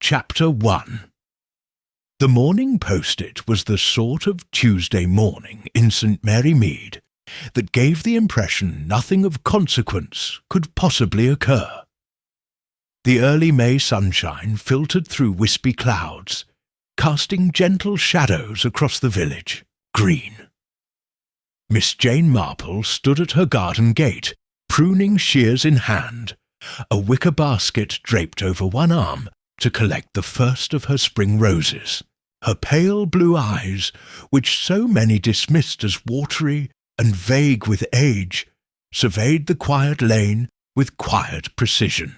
Chapter 1. The Morning Post-it was the sort of Tuesday morning in St. Mary Mead that gave the impression nothing of consequence could possibly occur. The early May sunshine filtered through wispy clouds, casting gentle shadows across the village, green. Miss Jane Marple stood at her garden gate, pruning shears in hand, a wicker basket draped over one arm to collect the first of her spring roses. Her pale blue eyes, which so many dismissed as watery and vague with age, surveyed the quiet lane with quiet precision.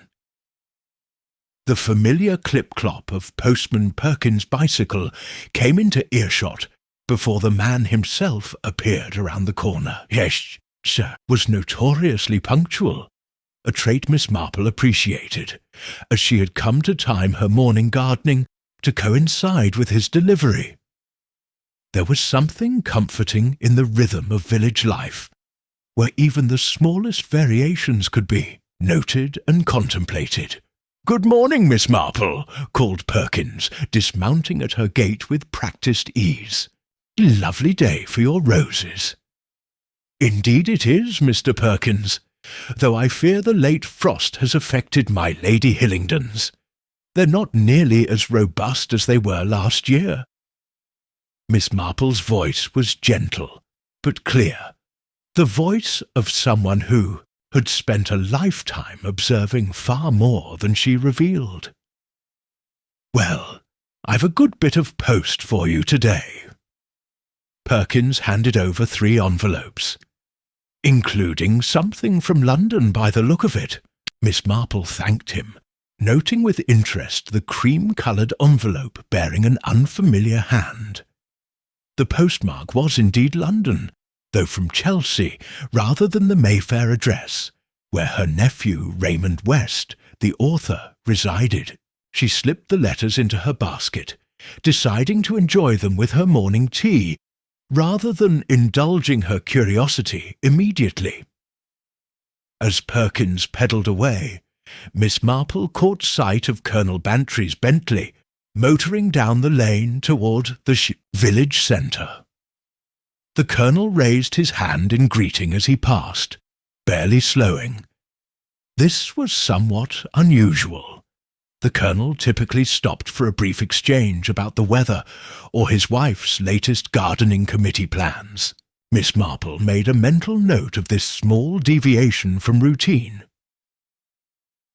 The familiar clip-clop of Postman Perkins' bicycle came into earshot before the man himself appeared around the corner. Yes, sir, was notoriously punctual, a trait Miss Marple appreciated, as she had come to time her morning gardening to coincide with his delivery. There was something comforting in the rhythm of village life, where even the smallest variations could be noted and contemplated. "Good morning, Miss Marple," called Perkins, dismounting at her gate with practised ease. "Lovely day for your roses." "Indeed it is, Mr. Perkins, though I fear the late frost has affected my Lady Hillingdons. They're not nearly as robust as they were last year." Miss Marple's voice was gentle, but clear, the voice of someone who had spent a lifetime observing far more than she revealed. "Well, I've a good bit of post for you today." Perkins handed over 3 envelopes, including something from London by the look of it. Miss Marple thanked him, noting with interest the cream-coloured envelope bearing an unfamiliar hand. The postmark was indeed London, though from Chelsea rather than the Mayfair address, where her nephew Raymond West, the author, resided. She slipped the letters into her basket, deciding to enjoy them with her morning tea, rather than indulging her curiosity immediately. As Perkins pedalled away, Miss Marple caught sight of Colonel Bantry's Bentley motoring down the lane toward the village centre. The Colonel raised his hand in greeting as he passed, barely slowing. This was somewhat unusual. The Colonel typically stopped for a brief exchange about the weather or his wife's latest gardening committee plans. Miss Marple made a mental note of this small deviation from routine.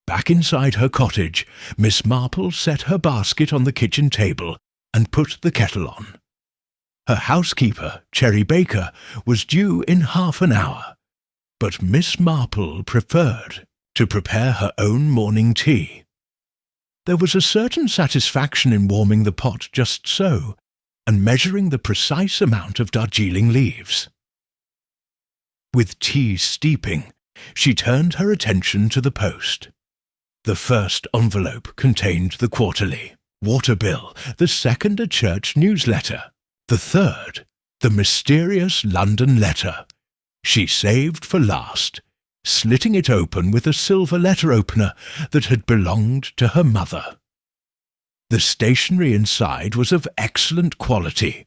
Back inside her cottage, Miss Marple set her basket on the kitchen table and put the kettle on. Her housekeeper, Cherry Baker, was due in half an hour, but Miss Marple preferred to prepare her own morning tea. There was a certain satisfaction in warming the pot just so, and measuring the precise amount of Darjeeling leaves. With tea steeping, she turned her attention to the post. The first envelope contained the quarterly, water bill, the second a church newsletter, the third, the mysterious London letter. She saved for last, slitting it open with a silver letter opener that had belonged to her mother. The stationery inside was of excellent quality,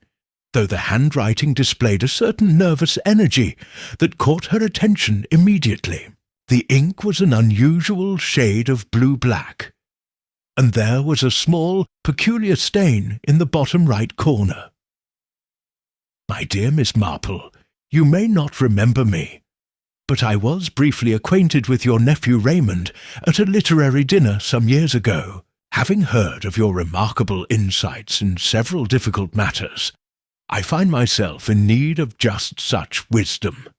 though the handwriting displayed a certain nervous energy that caught her attention immediately. The ink was an unusual shade of blue-black, and there was a small, peculiar stain in the bottom right corner. "My dear Miss Marple, you may not remember me, but I was briefly acquainted with your nephew Raymond at a literary dinner some years ago. Having heard of your remarkable insights in several difficult matters, I find myself in need of just such wisdom.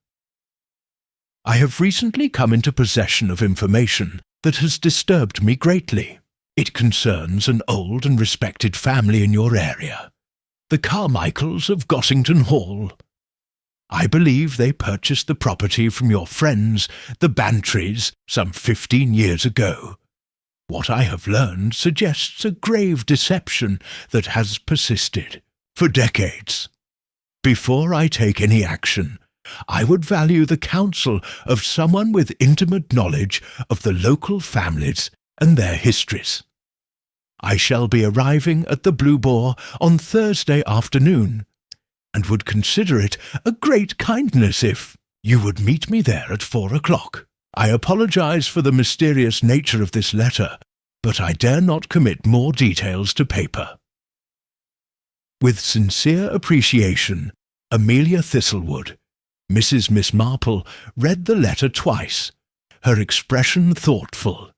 I have recently come into possession of information that has disturbed me greatly. It concerns an old and respected family in your area, the Carmichaels of Gossington Hall. I believe they purchased the property from your friends, the Bantrys, some 15 years ago. What I have learned suggests a grave deception that has persisted for decades. Before I take any action, I would value the counsel of someone with intimate knowledge of the local families and their histories. I shall be arriving at the Blue Boar on Thursday afternoon, and would consider it a great kindness if you would meet me there at 4 o'clock. I apologize for the mysterious nature of this letter, but I dare not commit more details to paper. With sincere appreciation, Amelia Thistlewood. Mrs. Miss Marple read the letter twice, her expression thoughtful.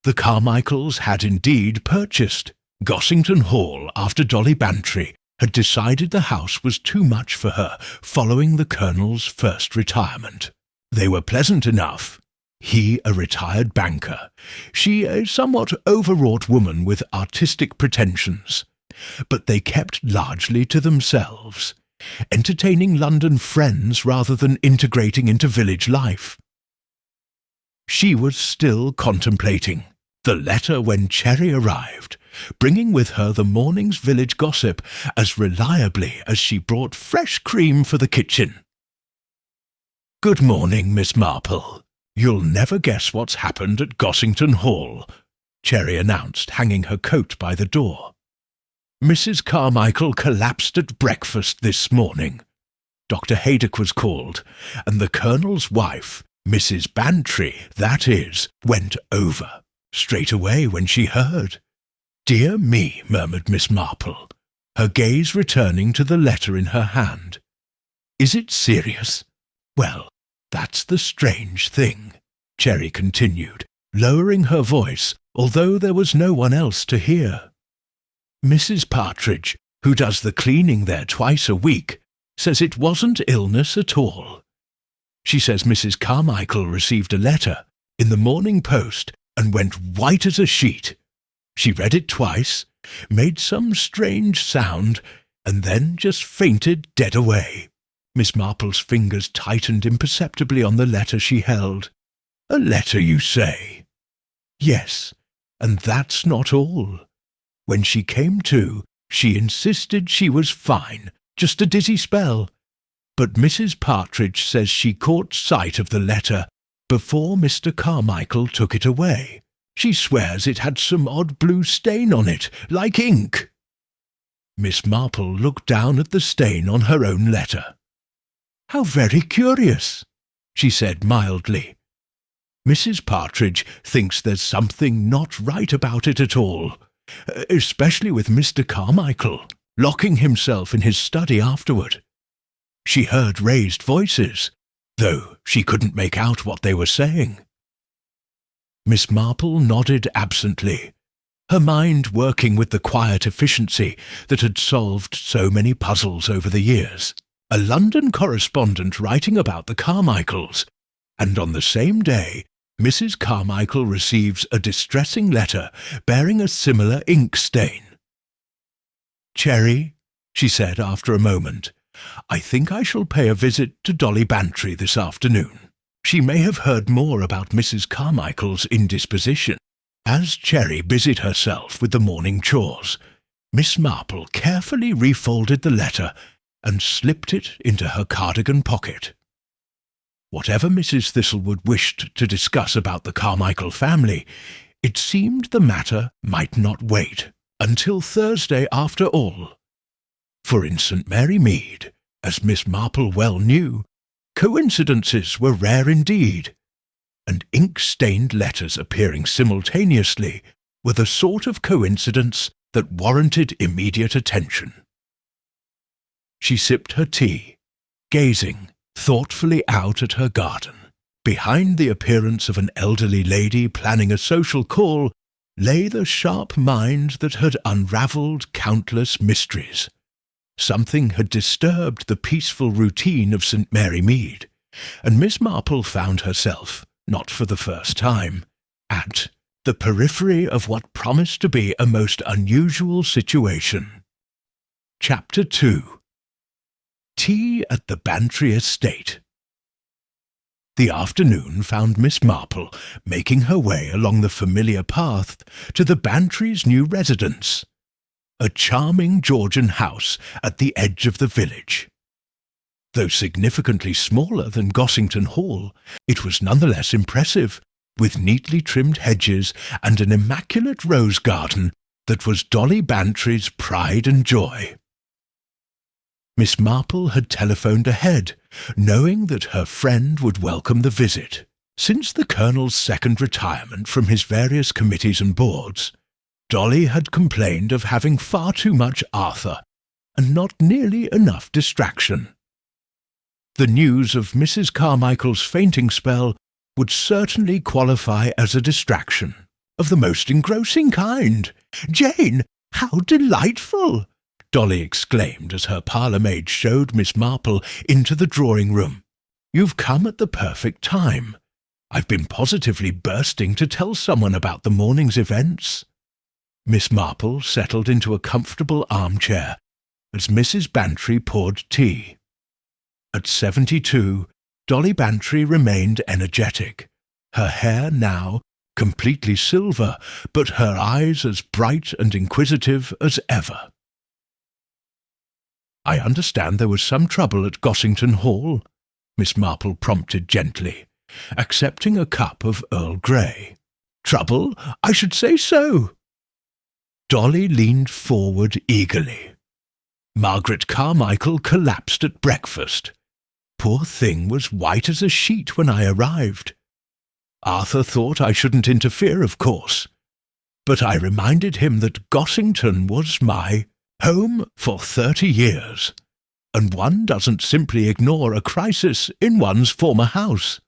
The Carmichaels had indeed purchased Gossington Hall after Dolly Bantry had decided the house was too much for her following the Colonel's first retirement. They were pleasant enough. He a retired banker, she a somewhat overwrought woman with artistic pretensions, but they kept largely to themselves, entertaining London friends rather than integrating into village life. She was still contemplating the letter when Cherry arrived, bringing with her the morning's village gossip as reliably as she brought fresh cream for the kitchen. "Good morning, Miss Marple. You'll never guess what's happened at Gossington Hall," Cherry announced, hanging her coat by the door. "Mrs. Carmichael collapsed at breakfast this morning. Dr. Haydock was called, and the Colonel's wife, Mrs. Bantry, that is, went over, straight away when she heard." "Dear me," murmured Miss Marple, her gaze returning to the letter in her hand. "Is it serious? Well, that's the strange thing," Cherry continued, lowering her voice, although there was no one else to hear. "Mrs. Partridge, who does the cleaning there twice a week, says it wasn't illness at all. She says Mrs. Carmichael received a letter in the Morning Post and went white as a sheet. She read it twice, made some strange sound, and then just fainted dead away." Miss Marple's fingers tightened imperceptibly on the letter she held. "A letter, you say?" "Yes, and that's not all. When she came to, she insisted she was fine, just a dizzy spell. But Mrs. Partridge says she caught sight of the letter before Mr. Carmichael took it away. She swears it had some odd blue stain on it, like ink." Miss Marple looked down at the stain on her own letter. "How very curious," she said mildly. "Mrs. Partridge thinks there's something not right about it at all, especially with Mr. Carmichael locking himself in his study afterward. She heard raised voices, though she couldn't make out what they were saying." Miss Marple nodded absently, her mind working with the quiet efficiency that had solved so many puzzles over the years. A London correspondent writing about the Carmichaels, and on the same day Mrs. Carmichael receives a distressing letter bearing a similar ink stain. "Cherry," she said after a moment, "I think I shall pay a visit to Dolly Bantry this afternoon. She may have heard more about Mrs. Carmichael's indisposition." As Cherry busied herself with the morning chores, Miss Marple carefully refolded the letter and slipped it into her cardigan pocket. Whatever Mrs. Thistlewood wished to discuss about the Carmichael family, it seemed the matter might not wait until Thursday after all. For in St. Mary Mead, as Miss Marple well knew, coincidences were rare indeed, and ink-stained letters appearing simultaneously were the sort of coincidence that warranted immediate attention. She sipped her tea, gazing thoughtfully out at her garden. Behind the appearance of an elderly lady planning a social call lay the sharp mind that had unravelled countless mysteries. Something had disturbed the peaceful routine of St. Mary Mead, and Miss Marple found herself, not for the first time, at the periphery of what promised to be a most unusual situation. Chapter 2. Tea at the Bantry Estate. The afternoon found Miss Marple making her way along the familiar path to the Bantry's new residence, a charming Georgian house at the edge of the village. Though significantly smaller than Gossington Hall, it was nonetheless impressive, with neatly trimmed hedges and an immaculate rose garden that was Dolly Bantry's pride and joy. Miss Marple had telephoned ahead, knowing that her friend would welcome the visit. Since the Colonel's second retirement from his various committees and boards, Dolly had complained of having far too much Arthur and not nearly enough distraction. The news of Mrs. Carmichael's fainting spell would certainly qualify as a distraction, of the most engrossing kind. "Jane, how delightful!" Dolly exclaimed as her parlour-maid showed Miss Marple into the drawing-room. "You've come at the perfect time. I've been positively bursting to tell someone about the morning's events." Miss Marple settled into a comfortable armchair as Mrs. Bantry poured tea. At 72, Dolly Bantry remained energetic, her hair now completely silver, but her eyes as bright and inquisitive as ever. "I understand there was some trouble at Gossington Hall," Miss Marple prompted gently, accepting a cup of Earl Grey. "Trouble? I should say so." Dolly leaned forward eagerly. "Margaret Carmichael collapsed at breakfast. Poor thing was white as a sheet when I arrived. Arthur thought I shouldn't interfere, of course, but I reminded him that Gossington was my home for 30 years, and one doesn't simply ignore a crisis in one's former house."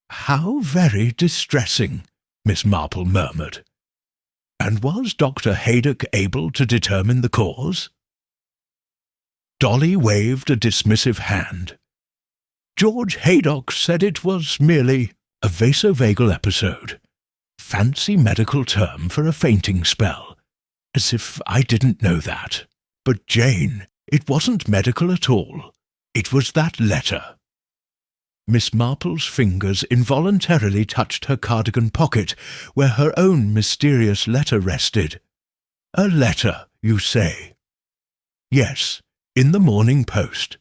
"How very distressing," Miss Marple murmured. "And was Dr. Haydock able to determine the cause?" Dolly waved a dismissive hand. "George Haydock said it was merely a vasovagal episode. Fancy medical term for a fainting spell. As if I didn't know that. But Jane, it wasn't medical at all. It was that letter." Miss Marple's fingers involuntarily touched her cardigan pocket, where her own mysterious letter rested. "A letter, you say?" "Yes, in the Morning Post.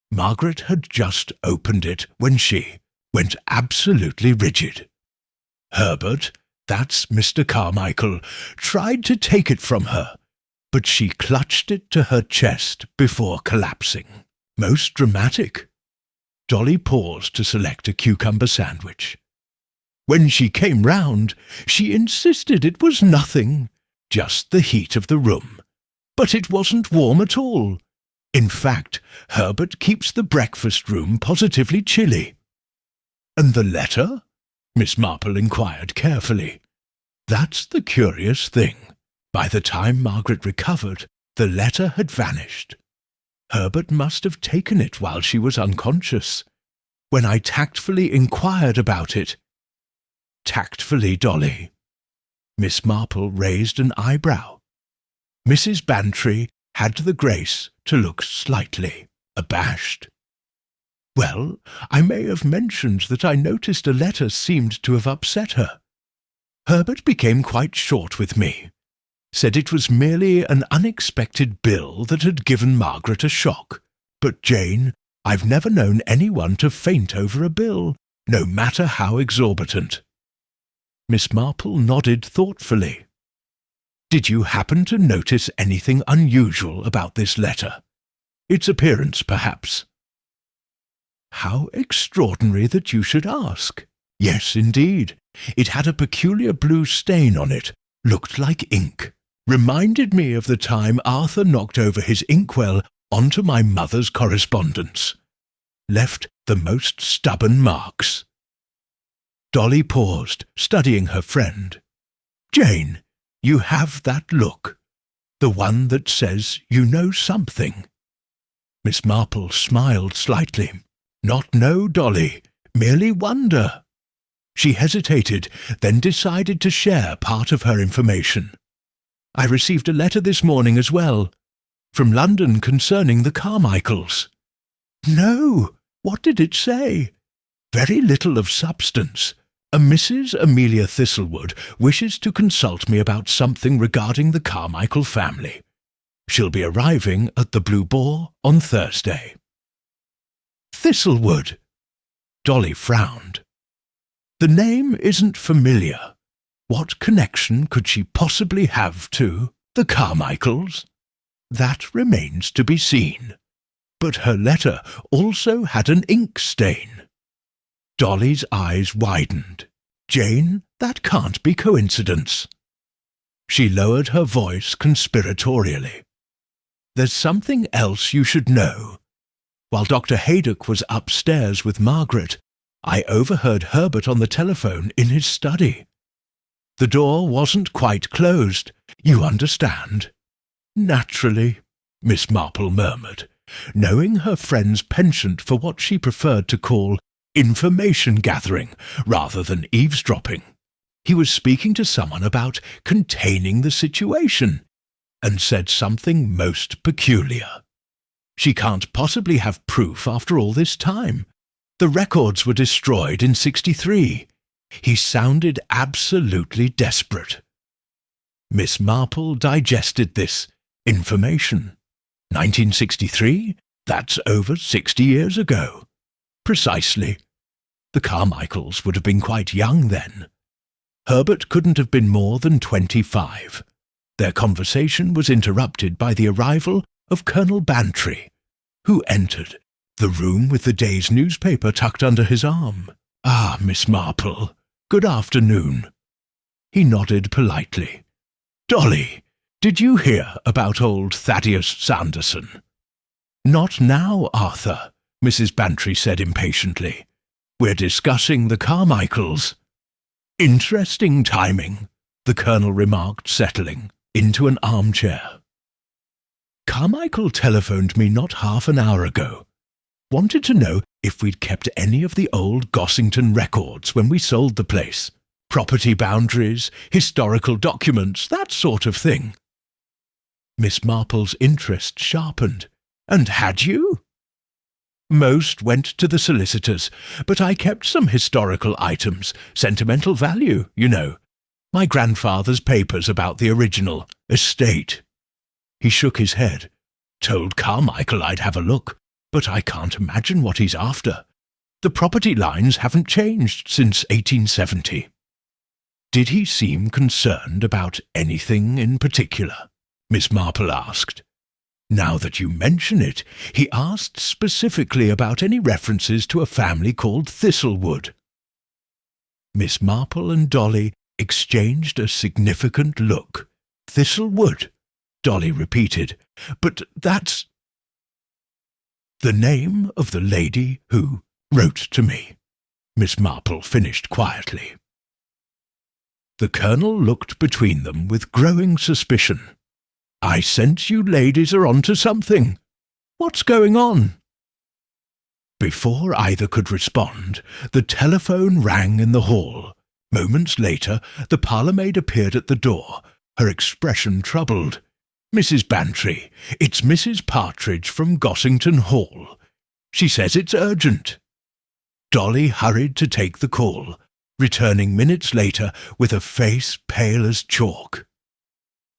Margaret had just opened it when she went absolutely rigid. Herbert, that's Mr. Carmichael, tried to take it from her, but she clutched it to her chest before collapsing. Most dramatic." Dolly paused to select a cucumber sandwich. "When she came round, she insisted it was nothing, just the heat of the room. But it wasn't warm at all. In fact, Herbert keeps the breakfast room positively chilly." "And the letter?" Miss Marple inquired carefully. "That's the curious thing. By the time Margaret recovered, the letter had vanished. Herbert must have taken it while she was unconscious. When I tactfully inquired about it—" "Tactfully, Dolly?" Miss Marple raised an eyebrow. Mrs. Bantry had the grace to look slightly abashed. "Well, I may have mentioned that I noticed a letter seemed to have upset her. Herbert became quite short with me. Said it was merely an unexpected bill that had given Margaret a shock. But, Jane, I've never known anyone to faint over a bill, no matter how exorbitant." Miss Marple nodded thoughtfully. "Did you happen to notice anything unusual about this letter? Its appearance, perhaps?" "How extraordinary that you should ask. Yes, indeed. It had a peculiar blue stain on it, looked like ink. Reminded me of the time Arthur knocked over his inkwell onto my mother's correspondence. Left the most stubborn marks." Dolly paused, studying her friend. "Jane, you have that look. The one that says you know something." Miss Marple smiled slightly. "Not know, Dolly, merely wonder." She hesitated, then decided to share part of her information. "I received a letter this morning as well, from London concerning the Carmichaels." "No, what did it say?" "Very little of substance. A Mrs. Amelia Thistlewood wishes to consult me about something regarding the Carmichael family. She'll be arriving at the Blue Boar on Thursday." "Thistlewood?" Dolly frowned. "The name isn't familiar. What connection could she possibly have to the Carmichaels? That remains to be seen. But her letter also had an ink stain. Dolly's eyes widened. Jane, that can't be coincidence. She lowered her voice conspiratorially. There's something else you should know. While Dr. Haydock was upstairs with Margaret, I overheard Herbert on the telephone in his study. The door wasn't quite closed, you understand. Naturally, Miss Marple murmured, knowing her friend's penchant for what she preferred to call information-gathering rather than eavesdropping. He was speaking to someone about containing the situation, and said something most peculiar. She can't possibly have proof after all this time. The records were destroyed in '63. He sounded absolutely desperate. Miss Marple digested this information. 1963? That's over 60 years ago. Precisely. The Carmichaels would have been quite young then. Herbert couldn't have been more than 25. Their conversation was interrupted by the arrival of Colonel Bantry, who entered, the room with the day's newspaper tucked under his arm. Ah, Miss Marple, good afternoon. He nodded politely. Dolly, did you hear about old Thaddeus Sanderson? Not now, Arthur, Mrs. Bantry said impatiently. We're discussing the Carmichaels. Interesting timing, the Colonel remarked, settling into an armchair. Carmichael telephoned me not half an hour ago. Wanted to know if we'd kept any of the old Gossington records when we sold the place. Property boundaries, historical documents, that sort of thing. Miss Marple's interest sharpened. And had you? Most went to the solicitors, but I kept some historical items, sentimental value, you know. My grandfather's papers about the original estate. He shook his head. Told Carmichael I'd have a look, but I can't imagine what he's after. The property lines haven't changed since 1870. Did he seem concerned about anything in particular? Miss Marple asked. Now that you mention it, he asked specifically about any references to a family called Thistlewood. Miss Marple and Dolly exchanged a significant look. Thistlewood, Dolly repeated, but that's the name of the lady who wrote to me, Miss Marple finished quietly. The Colonel looked between them with growing suspicion. I sense you ladies are on to something. What's going on? Before either could respond, the telephone rang in the hall. Moments later, the parlourmaid appeared at the door, her expression troubled. Mrs. Bantry, it's Mrs. Partridge from Gossington Hall. She says it's urgent. Dolly hurried to take the call, returning minutes later with a face pale as chalk.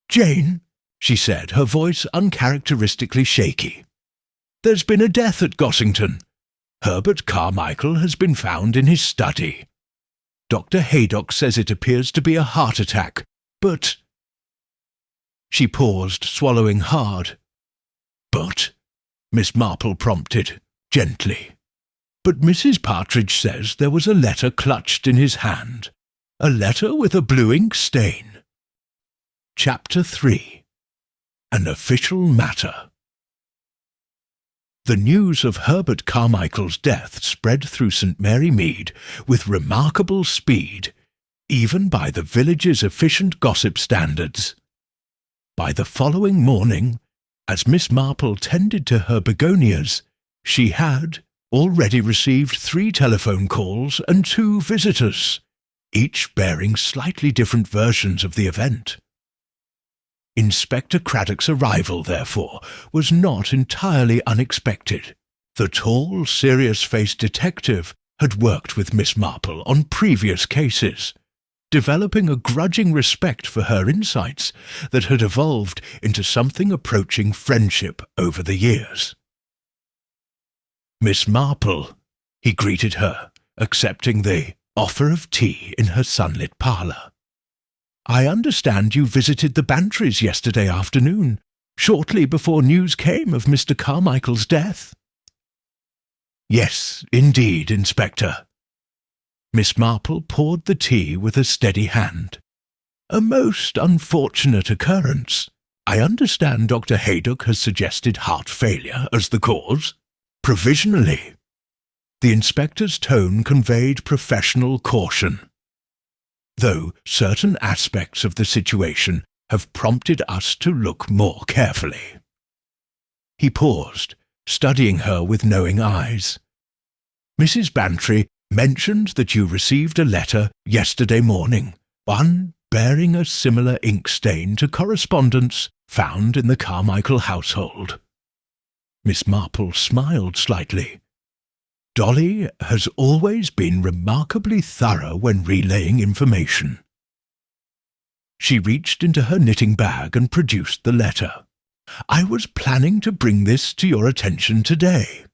Jane, she said, her voice uncharacteristically shaky. There's been a death at Gossington. Herbert Carmichael has been found in his study. Dr. Haydock says it appears to be a heart attack, but... She paused, swallowing hard. But, Miss Marple prompted, gently. But Mrs. Partridge says there was a letter clutched in his hand. A letter with a blue ink stain. Chapter 3. An Official Matter. The news of Herbert Carmichael's death spread through St. Mary Mead with remarkable speed, even by the village's efficient gossip standards. By the following morning, as Miss Marple tended to her begonias, she had already received 3 telephone calls and 2 visitors, each bearing slightly different versions of the event. Inspector Craddock's arrival, therefore, was not entirely unexpected. The tall, serious-faced detective had worked with Miss Marple on previous cases, developing a grudging respect for her insights that had evolved into something approaching friendship over the years. Miss Marple, he greeted her, accepting the offer of tea in her sunlit parlour. I understand you visited the Bantrys yesterday afternoon, shortly before news came of Mr. Carmichael's death." "Yes, indeed, Inspector." Miss Marple poured the tea with a steady hand. "A most unfortunate occurrence. I understand Dr. Haydock has suggested heart failure as the cause. Provisionally." The inspector's tone conveyed professional caution. "Though certain aspects of the situation have prompted us to look more carefully." He paused, studying her with knowing eyes. "Mrs. Bantry mentioned that you received a letter yesterday morning, one bearing a similar ink stain to correspondence found in the Carmichael household." Miss Marple smiled slightly. "Dolly has always been remarkably thorough when relaying information." She reached into her knitting bag and produced the letter. "I was planning to bring this to your attention today."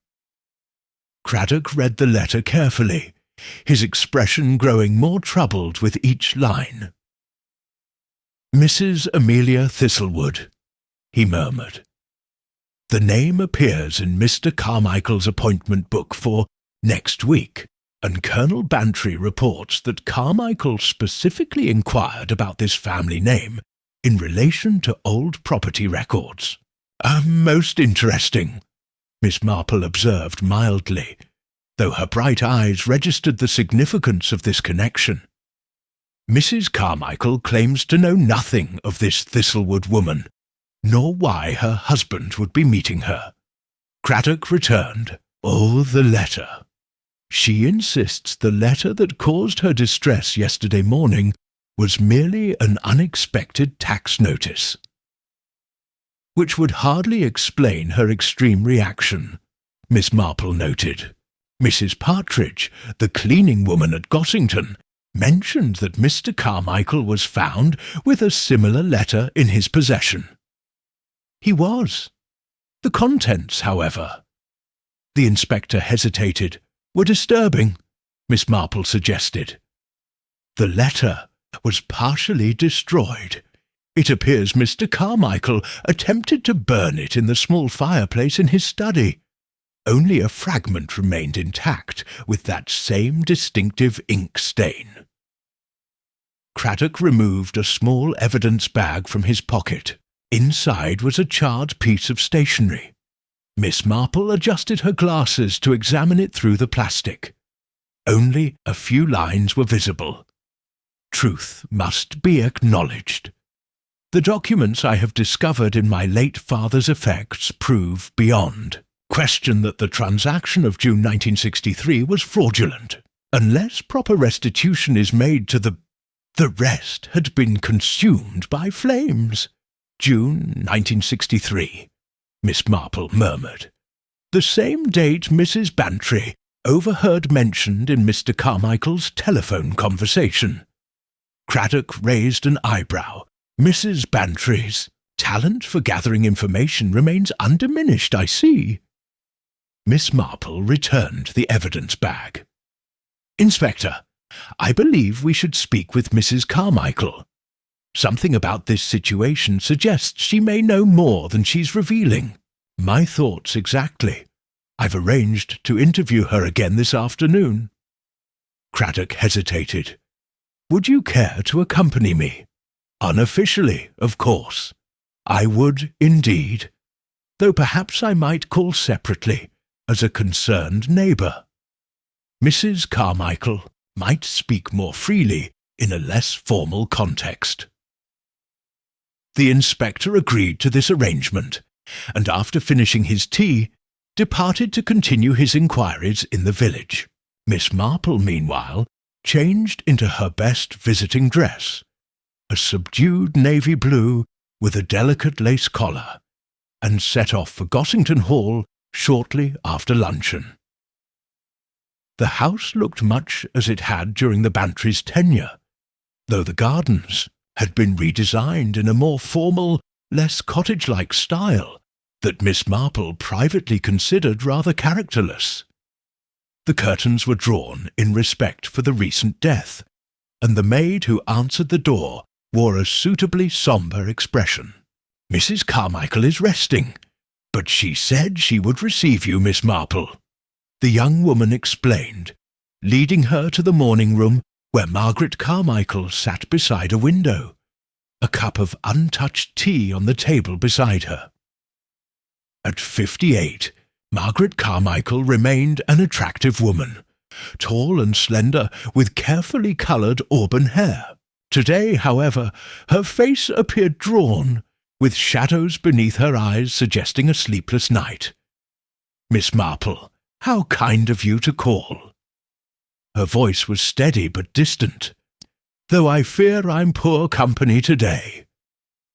Craddock read the letter carefully, his expression growing more troubled with each line. "Mrs. Amelia Thistlewood," he murmured. "The name appears in Mr. Carmichael's appointment book for next week, and Colonel Bantry reports that Carmichael specifically inquired about this family name in relation to old property records." "Most interesting," Miss Marple observed mildly, though her bright eyes registered the significance of this connection. "Mrs. Carmichael claims to know nothing of this Thistlewood woman, nor why her husband would be meeting her." Craddock returned. "Oh, the letter. She insists the letter that caused her distress yesterday morning was merely an unexpected tax notice." "Which would hardly explain her extreme reaction," Miss Marple noted. "Mrs. Partridge, the cleaning woman at Gossington, mentioned that Mr. Carmichael was found with a similar letter in his possession." "He was. The contents, however—" The inspector hesitated. "Were disturbing," Miss Marple suggested. "The letter was partially destroyed. It appears Mr. Carmichael attempted to burn it in the small fireplace in his study. Only a fragment remained intact, with that same distinctive ink stain." Craddock removed a small evidence bag from his pocket. Inside was a charred piece of stationery. Miss Marple adjusted her glasses to examine it through the plastic. Only a few lines were visible. Truth must be acknowledged. "The documents I have discovered in my late father's effects prove beyond question that the transaction of June 1963 was fraudulent. Unless proper restitution is made to the rest had been consumed by flames." "June 1963, Miss Marple murmured. "The same date Mrs. Bantry overheard mentioned in Mr. Carmichael's telephone conversation." Craddock raised an eyebrow. "Mrs. Bantry's talent for gathering information remains undiminished, I see." Miss Marple returned the evidence bag. "Inspector, I believe we should speak with Mrs. Carmichael. Something about this situation suggests she may know more than she's revealing." "My thoughts exactly. I've arranged to interview her again this afternoon." Craddock hesitated. "Would you care to accompany me?" "Unofficially, of course." "I would indeed, though perhaps I might call separately, as a concerned neighbour. Mrs. Carmichael might speak more freely in a less formal context." The inspector agreed to this arrangement, and after finishing his tea, departed to continue his inquiries in the village. Miss Marple, meanwhile, changed into her best visiting dress, a subdued navy blue with a delicate lace collar, and set off for Gossington Hall shortly after luncheon. The house looked much as it had during the Bantry's tenure, though the gardens had been redesigned in a more formal, less cottage-like style that Miss Marple privately considered rather characterless. The curtains were drawn in respect for the recent death, and the maid who answered the door wore a suitably sombre expression. "Mrs. Carmichael is resting, but she said she would receive you, Miss Marple," the young woman explained, leading her to the morning room where Margaret Carmichael sat beside a window, a cup of untouched tea on the table beside her. At 58, Margaret Carmichael remained an attractive woman, tall and slender, with carefully coloured auburn hair. Today, however, her face appeared drawn, with shadows beneath her eyes suggesting a sleepless night. "Miss Marple, how kind of you to call." Her voice was steady but distant. "Though I fear I'm poor company today.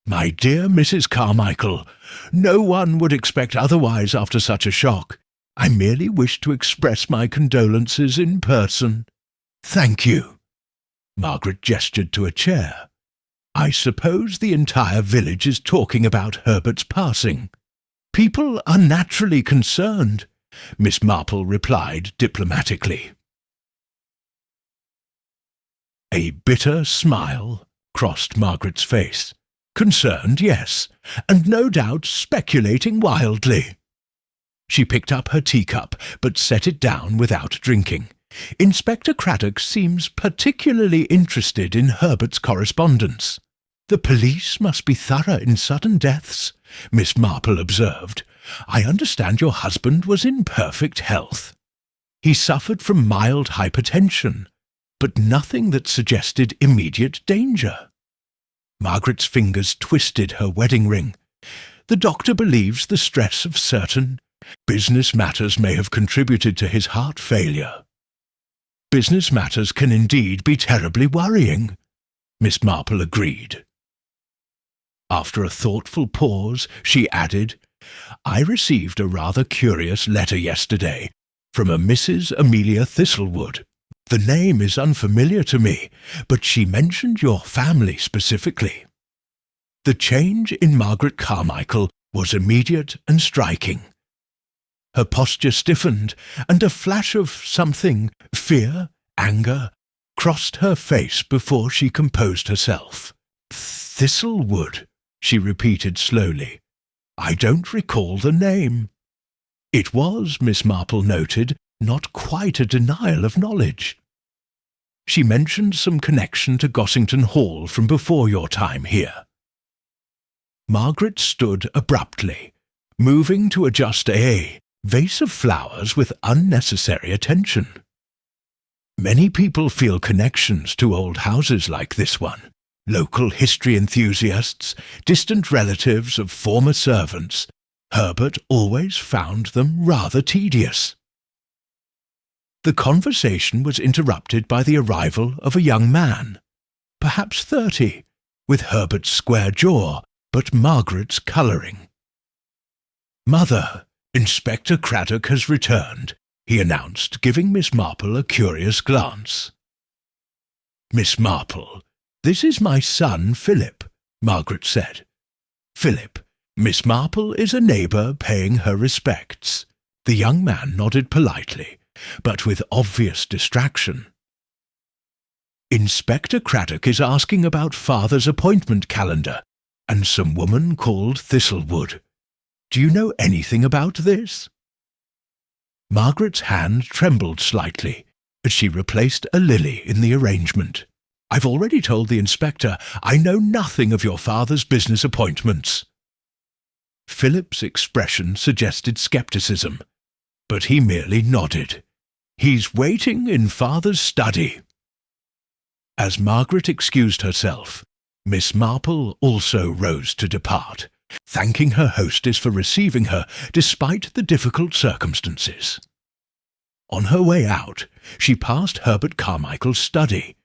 My dear Mrs. Carmichael, no one would expect otherwise after such a shock. I merely wish to express my condolences in person." "Thank you." Margaret gestured to a chair. "I suppose the entire village is talking about Herbert's passing." "People are naturally concerned," Miss Marple replied diplomatically. A bitter smile crossed Margaret's face. "Concerned, yes, and no doubt speculating wildly." She picked up her teacup, but set it down without drinking. "Inspector Craddock seems particularly interested in Herbert's correspondence." "The police must be thorough in sudden deaths," Miss Marple observed. "I understand your husband was in perfect health." "He suffered from mild hypertension, but nothing that suggested immediate danger." Margaret's fingers twisted her wedding ring. "The doctor believes the stress of certain business matters may have contributed to his heart failure." "Business matters can indeed be terribly worrying," Miss Marple agreed. After a thoughtful pause, she added, "I received a rather curious letter yesterday from a Mrs. Amelia Thistlewood. The name is unfamiliar to me, but she mentioned your family specifically." The change in Margaret Carmichael was immediate and striking. Her posture stiffened, and a flash of something, fear, anger, crossed her face before she composed herself. "Thistlewood," she repeated slowly. "I don't recall the name." It was, Miss Marple noted, not quite a denial of knowledge. "She mentioned some connection to Gossington Hall from before your time here." Margaret stood abruptly, moving to adjust a vase of flowers with unnecessary attention. Many people feel connections to old houses like this one. Local history enthusiasts, distant relatives of former servants. Herbert always found them rather tedious. The conversation was interrupted by the arrival of a young man, perhaps 30, with Herbert's square jaw, but Margaret's colouring. "Mother, Inspector Craddock has returned," he announced, giving Miss Marple a curious glance. "Miss Marple, this is my son Philip," Margaret said. "Philip, Miss Marple is a neighbour paying her respects." The young man nodded politely, but with obvious distraction. "Inspector Craddock is asking about father's appointment calendar and some woman called Thistlewood. Do you know anything about this?" Margaret's hand trembled slightly as she replaced a lily in the arrangement. "I've already told the inspector I know nothing of your father's business appointments." Philip's expression suggested scepticism, but he merely nodded. "He's waiting in father's study." As Margaret excused herself, Miss Marple also rose to depart, thanking her hostess for receiving her despite the difficult circumstances. On her way out, she passed Herbert Carmichael's study,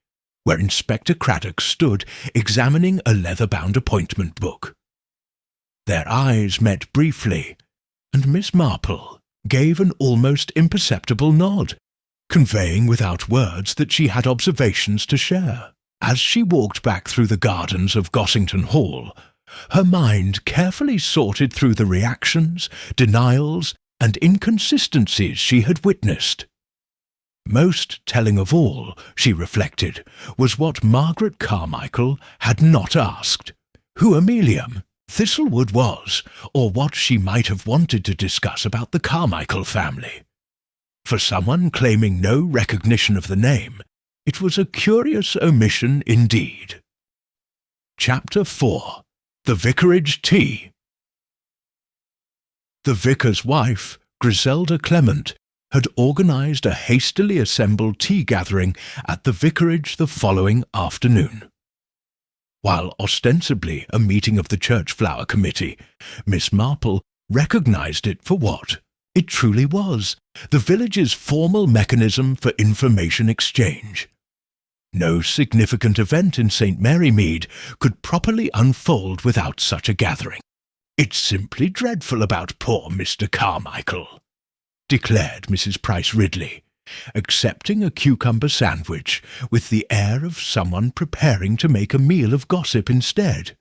where Inspector Craddock stood examining a leather-bound appointment book. Their eyes met briefly, and Miss Marple gave an almost imperceptible nod, conveying without words that she had observations to share. As she walked back through the gardens of Gossington Hall, her mind carefully sorted through the reactions, denials, and inconsistencies she had witnessed. Most telling of all, she reflected, was what Margaret Carmichael had not asked: who Amelia Thistlewood was, or what she might have wanted to discuss about the Carmichael family. For someone claiming no recognition of the name, it was a curious omission indeed. Chapter 4. The Vicarage Tea. The vicar's wife, Griselda Clement, had organised a hastily assembled tea gathering at the vicarage the following afternoon. While ostensibly a meeting of the Church Flower Committee, Miss Marple recognised it for what it truly was: the village's formal mechanism for information exchange. No significant event in St. Mary Mead could properly unfold without such a gathering. "It's simply dreadful about poor Mr. Carmichael," declared Mrs. Price Ridley, accepting a cucumber sandwich with the air of someone preparing to make a meal of gossip instead.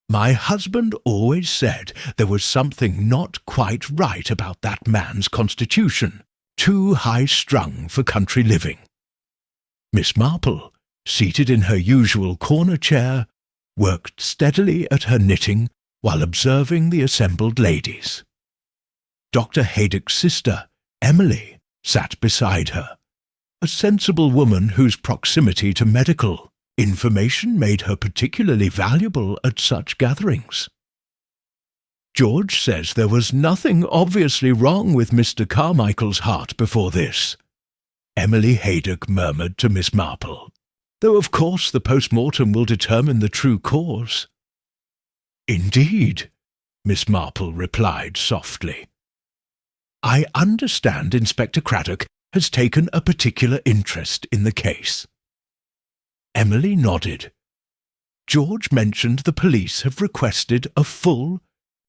"My husband always said there was something not quite right about that man's constitution, too high-strung for country living." Miss Marple, seated in her usual corner chair, worked steadily at her knitting while observing the assembled ladies. Dr. Haydock's sister, Emily, sat beside her, a sensible woman whose proximity to medical information made her particularly valuable at such gatherings. "George says there was nothing obviously wrong with Mr. Carmichael's heart before this," Emily Haydock murmured to Miss Marple, "though of course the post-mortem will determine the true cause." "Indeed," Miss Marple replied softly. "I understand Inspector Craddock has taken a particular interest in the case." Emily nodded. "George mentioned the police have requested a full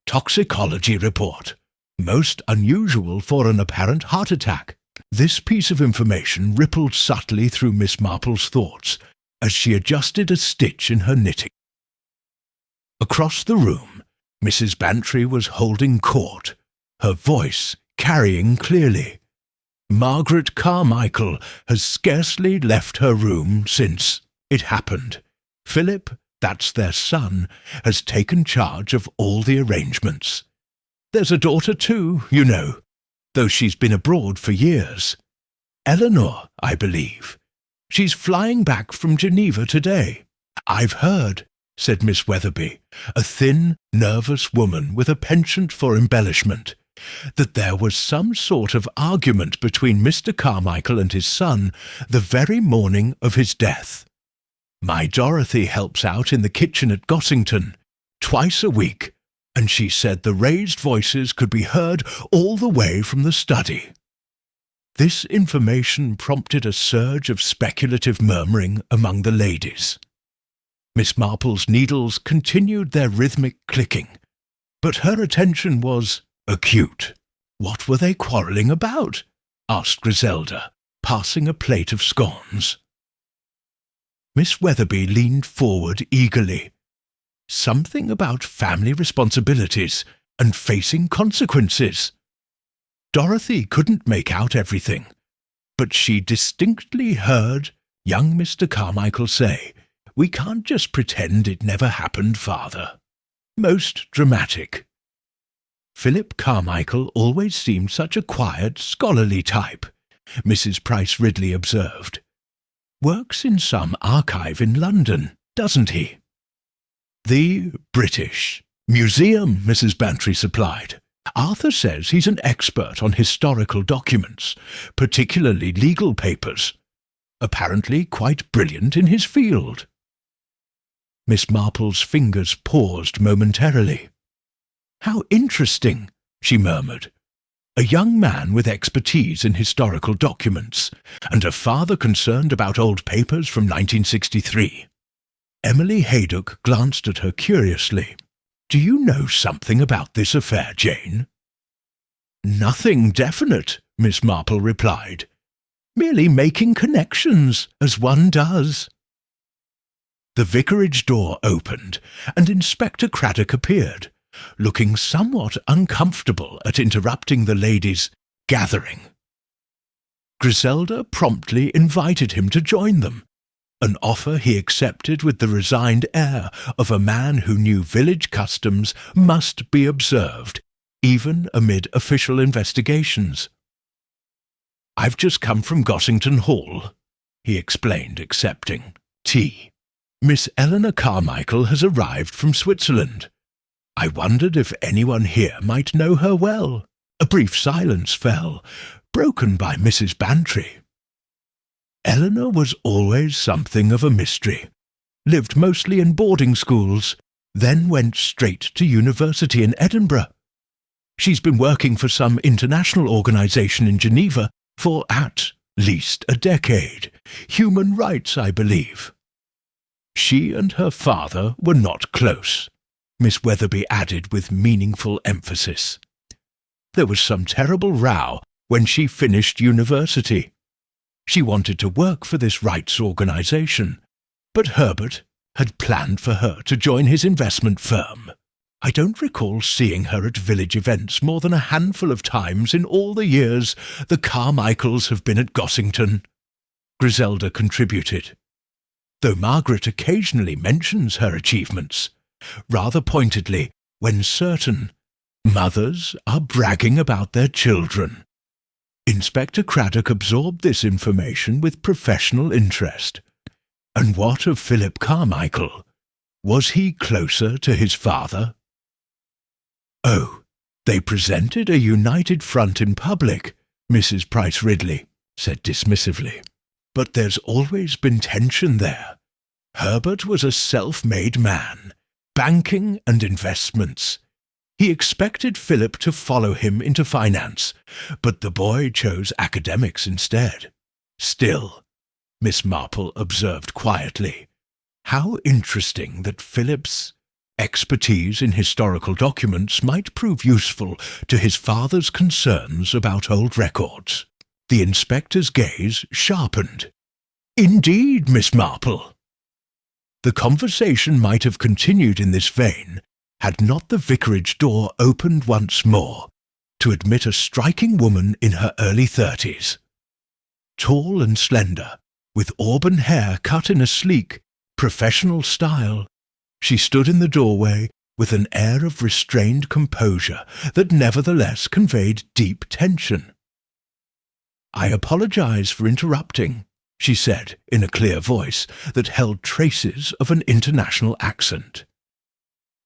toxicology report, most unusual for an apparent heart attack." This piece of information rippled subtly through Miss Marple's thoughts as she adjusted a stitch in her knitting. Across the room, Mrs. Bantry was holding court, her voice carrying clearly. "Margaret Carmichael has scarcely left her room since it happened. Philip, that's their son, has taken charge of all the arrangements. There's a daughter too, you know, though she's been abroad for years. Eleanor, I believe. She's flying back from Geneva today." "I've heard," said Miss Weatherby, a thin, nervous woman with a penchant for embellishment, "that there was some sort of argument between Mr. Carmichael and his son the very morning of his death. My Dorothy helps out in the kitchen at Gossington twice a week, and she said the raised voices could be heard all the way from the study." This information prompted a surge of speculative murmuring among the ladies. Miss Marple's needles continued their rhythmic clicking, but her attention was acute. "What were they quarrelling about?" asked Griselda, passing a plate of scones. Miss Weatherby leaned forward eagerly. "Something about family responsibilities and facing consequences." Dorothy couldn't make out everything, but she distinctly heard young Mr. Carmichael say, "We can't just pretend it never happened, father." Most dramatic. Philip Carmichael always seemed such a quiet, scholarly type, Mrs. Price Ridley observed. "Works in some archive in London, doesn't he?" "The British Museum," Mrs. Bantry supplied. "Arthur says he's an expert on historical documents, particularly legal papers. Apparently quite brilliant in his field." Miss Marple's fingers paused momentarily. "How interesting," she murmured. "A young man with expertise in historical documents, and a father concerned about old papers from 1963. Emily Haydock glanced at her curiously. "Do you know something about this affair, Jane?" "Nothing definite," Miss Marple replied. "Merely making connections, as one does." The vicarage door opened, and Inspector Craddock appeared, looking somewhat uncomfortable at interrupting the ladies' gathering. Griselda promptly invited him to join them, an offer he accepted with the resigned air of a man who knew village customs must be observed, even amid official investigations. "I've just come from Gossington Hall," he explained, accepting tea. "Miss Eleanor Carmichael has arrived from Switzerland. I wondered if anyone here might know her well." A brief silence fell, broken by Mrs. Bantry. Eleanor was always something of a mystery, lived mostly in boarding schools, then went straight to university in Edinburgh. She's been working for some international organisation in Geneva for at least a decade. Human rights, I believe. She and her father were not close, Miss Weatherby added with meaningful emphasis. There was some terrible row when she finished university. She wanted to work for this rights organisation, but Herbert had planned for her to join his investment firm. I don't recall seeing her at village events more than a handful of times in all the years the Carmichaels have been at Gossington, Griselda contributed, though Margaret occasionally mentions her achievements, rather pointedly when certain mothers are bragging about their children. Inspector Craddock absorbed this information with professional interest. And what of Philip Carmichael? Was he closer to his father? "Oh, they presented a united front in public," Mrs. Price Ridley said dismissively. "But there's always been tension there. Herbert was a self-made man, banking and investments. He expected Philip to follow him into finance, but the boy chose academics instead. Still," Miss Marple observed quietly, "how interesting that Philip's expertise in historical documents might prove useful to his father's concerns about old records." The inspector's gaze sharpened. "Indeed, Miss Marple." The conversation might have continued in this vein had not the vicarage door opened once more to admit a striking woman in her early 30s. Tall and slender, with auburn hair cut in a sleek, professional style, she stood in the doorway with an air of restrained composure that nevertheless conveyed deep tension. "I apologize for interrupting," she said in a clear voice that held traces of an international accent.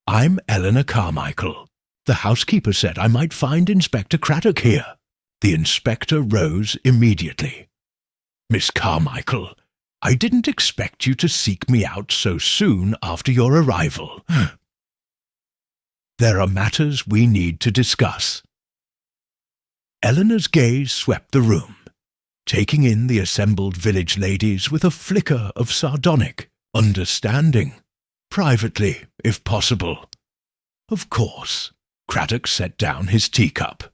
"I'm Eleanor Carmichael. The housekeeper said I might find Inspector Craddock here." The inspector rose immediately. "Miss Carmichael, I didn't expect you to seek me out so soon after your arrival. There are matters we need to discuss." Eleanor's gaze swept the room, taking in the assembled village ladies with a flicker of sardonic understanding. "Privately, if possible." "Of course." Craddock set down his teacup.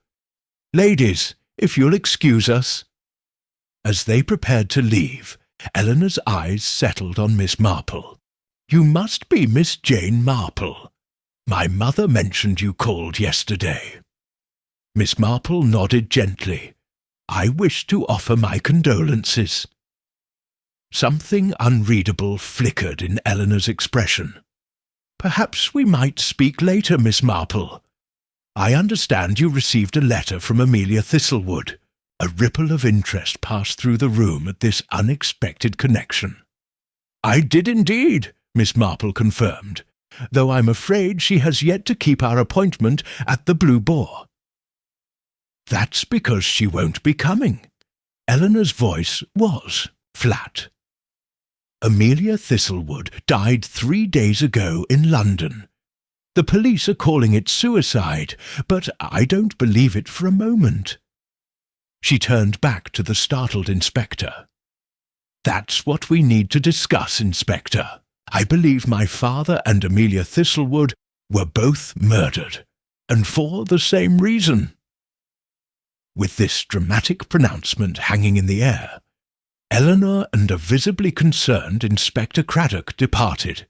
"Ladies, if you'll excuse us." As they prepared to leave, Eleanor's eyes settled on Miss Marple. "You must be Miss Jane Marple. My mother mentioned you called yesterday." Miss Marple nodded gently. "I wish to offer my condolences." Something unreadable flickered in Eleanor's expression. "Perhaps we might speak later, Miss Marple. I understand you received a letter from Amelia Thistlewood." A ripple of interest passed through the room at this unexpected connection. "I did indeed," Miss Marple confirmed, "though I'm afraid she has yet to keep our appointment at the Blue Boar." "That's because she won't be coming." Eleanor's voice was flat. "Amelia Thistlewood died 3 days ago in London. The police are calling it suicide, but I don't believe it for a moment." She turned back to the startled inspector. "That's what we need to discuss, Inspector. I believe my father and Amelia Thistlewood were both murdered, and for the same reason." With this dramatic pronouncement hanging in the air, Eleanor and a visibly concerned Inspector Craddock departed,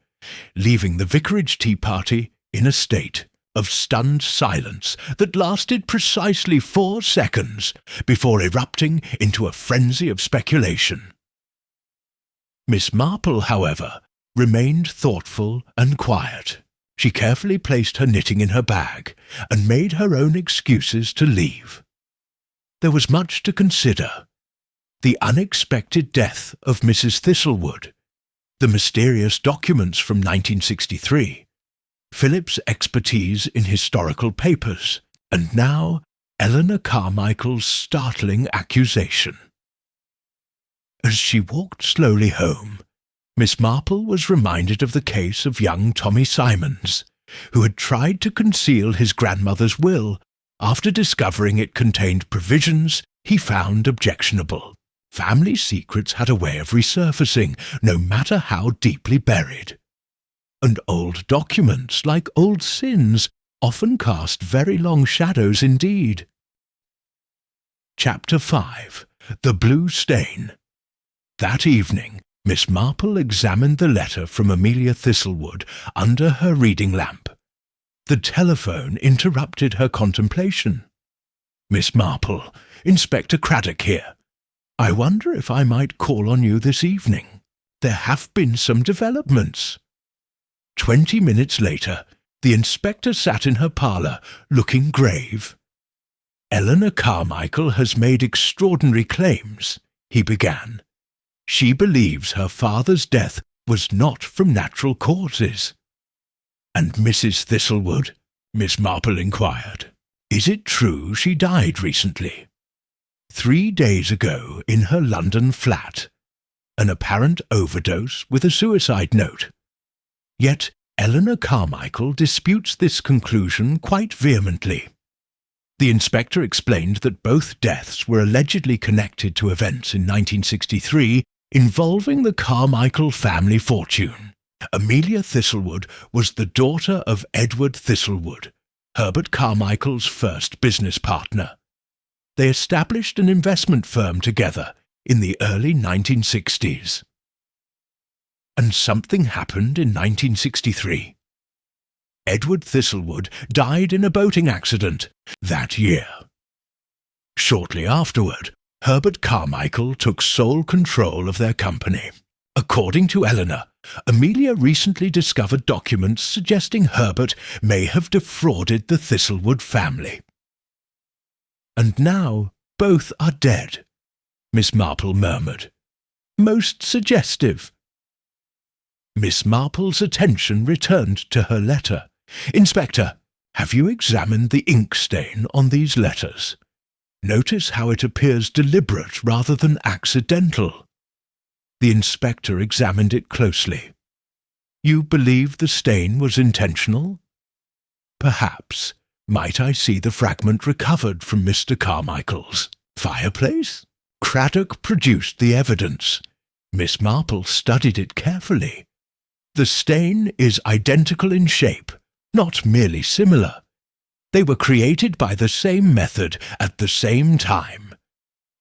leaving the Vicarage Tea party in a state of stunned silence that lasted precisely 4 seconds before erupting into a frenzy of speculation. Miss Marple, however, remained thoughtful and quiet. She carefully placed her knitting in her bag and made her own excuses to leave. There was much to consider. The unexpected death of Mrs. Thistlewood, the mysterious documents from 1963, Philip's expertise in historical papers, and now Eleanor Carmichael's startling accusation. As she walked slowly home, Miss Marple was reminded of the case of young Tommy Simons, who had tried to conceal his grandmother's will after discovering it contained provisions he found objectionable. Family secrets had a way of resurfacing, no matter how deeply buried. And old documents, like old sins, often cast very long shadows indeed. Chapter 5. The Blue Stain. That evening, Miss Marple examined the letter from Amelia Thistlewood under her reading lamp. The telephone interrupted her contemplation. "Miss Marple, Inspector Craddock here. I wonder if I might call on you this evening. There have been some developments." 20 minutes later, the inspector sat in her parlour, looking grave. "Eleanor Carmichael has made extraordinary claims," he began. "She believes her father's death was not from natural causes." "And Mrs. Thistlewood?" Miss Marple inquired. "Is it true she died recently?" 3 days ago in her London flat. An apparent overdose with a suicide note. Yet Eleanor Carmichael disputes this conclusion quite vehemently. The inspector explained that both deaths were allegedly connected to events in 1963 involving the Carmichael family fortune. Amelia Thistlewood was the daughter of Edward Thistlewood, Herbert Carmichael's first business partner. They established an investment firm together in the early 1960s. And something happened in 1963. Edward Thistlewood died in a boating accident that year. Shortly afterward, Herbert Carmichael took sole control of their company. According to Eleanor, Amelia recently discovered documents suggesting Herbert may have defrauded the Thistlewood family. "And now both are dead," Miss Marple murmured. "Most suggestive." Miss Marple's attention returned to her letter. "Inspector, have you examined the ink stain on these letters? Notice how it appears deliberate rather than accidental." The inspector examined it closely. "You believe the stain was intentional?" "Perhaps. Might I see the fragment recovered from Mr. Carmichael's fireplace?" Craddock produced the evidence. Miss Marple studied it carefully. "The stain is identical in shape, not merely similar. They were created by the same method at the same time.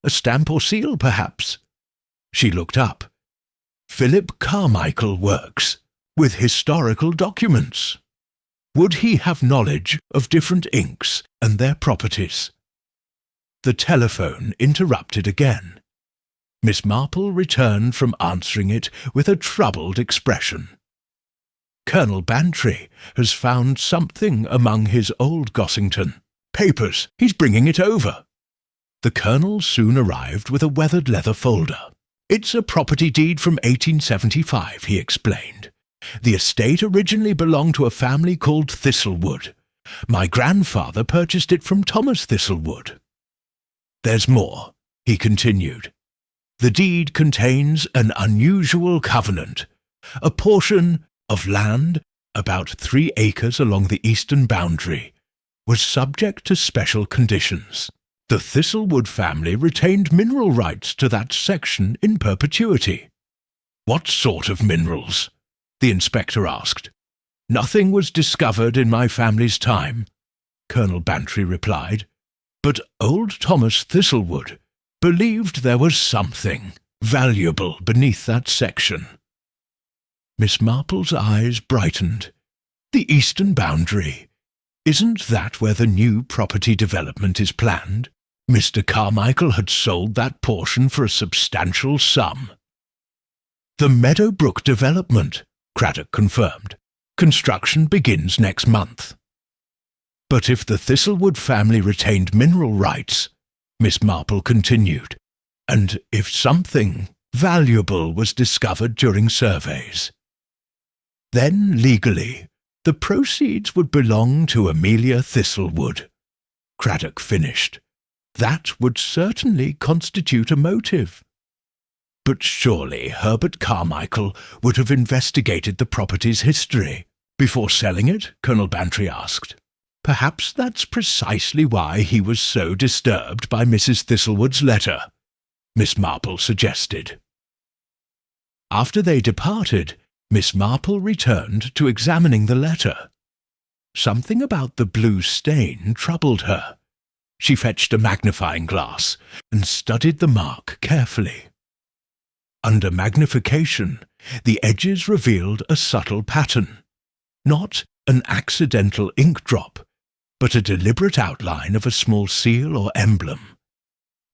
A stamp or seal, perhaps?" She looked up. "Philip Carmichael works with historical documents. Would he have knowledge of different inks and their properties?" The telephone interrupted again. Miss Marple returned from answering it with a troubled expression. "Colonel Bantry has found something among his old Gossington papers. He's bringing it over." The colonel soon arrived with a weathered leather folder. "It's a property deed from 1875, he explained. "The estate originally belonged to a family called Thistlewood. My grandfather purchased it from Thomas Thistlewood. There's more," he continued. "The deed contains an unusual covenant. A portion of land, about 3 acres along the eastern boundary, was subject to special conditions. The Thistlewood family retained mineral rights to that section in perpetuity." "What sort of minerals?" the inspector asked. "Nothing was discovered in my family's time," Colonel Bantry replied. "But old Thomas Thistlewood believed there was something valuable beneath that section." Miss Marple's eyes brightened. "The eastern boundary. Isn't that where the new property development is planned? Mr. Carmichael had sold that portion for a substantial sum. The Meadowbrook development, Craddock confirmed. Construction begins next month. But if the Thistlewood family retained mineral rights, Miss Marple continued, and if something valuable was discovered during surveys, then legally the proceeds would belong to Amelia Thistlewood. Craddock finished. That would certainly constitute a motive. But surely Herbert Carmichael would have investigated the property's history before selling it, Colonel Bantry asked. Perhaps that's precisely why he was so disturbed by Mrs. Thistlewood's letter, Miss Marple suggested. After they departed, Miss Marple returned to examining the letter. Something about the blue stain troubled her. She fetched a magnifying glass and studied the mark carefully. Under magnification, the edges revealed a subtle pattern, not an accidental ink drop, but a deliberate outline of a small seal or emblem,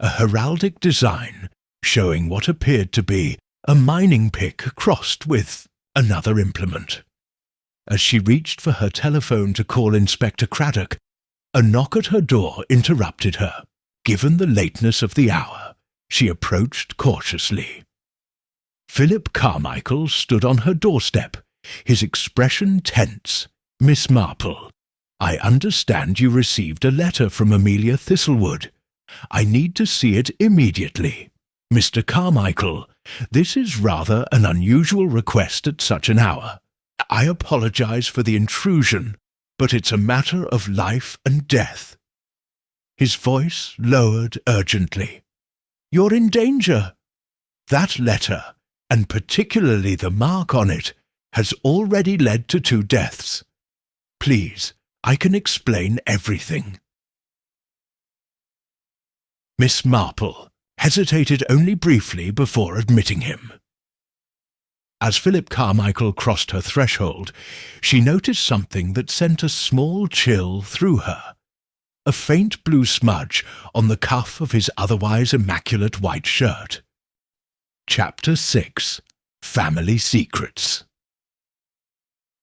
a heraldic design showing what appeared to be a mining pick crossed with another implement. As she reached for her telephone to call Inspector Craddock, a knock at her door interrupted her. Given the lateness of the hour, she approached cautiously. Philip Carmichael stood on her doorstep, his expression tense. Miss Marple, I understand you received a letter from Amelia Thistlewood. I need to see it immediately. Mr. Carmichael, this is rather an unusual request at such an hour. I apologize for the intrusion, but it's a matter of life and death. His voice lowered urgently. You're in danger. That letter, and particularly the mark on it, has already led to 2 deaths. Please, I can explain everything. Miss Marple hesitated only briefly before admitting him. As Philip Carmichael crossed her threshold, she noticed something that sent a small chill through her. A faint blue smudge on the cuff of his otherwise immaculate white shirt. Chapter 6. Family Secrets.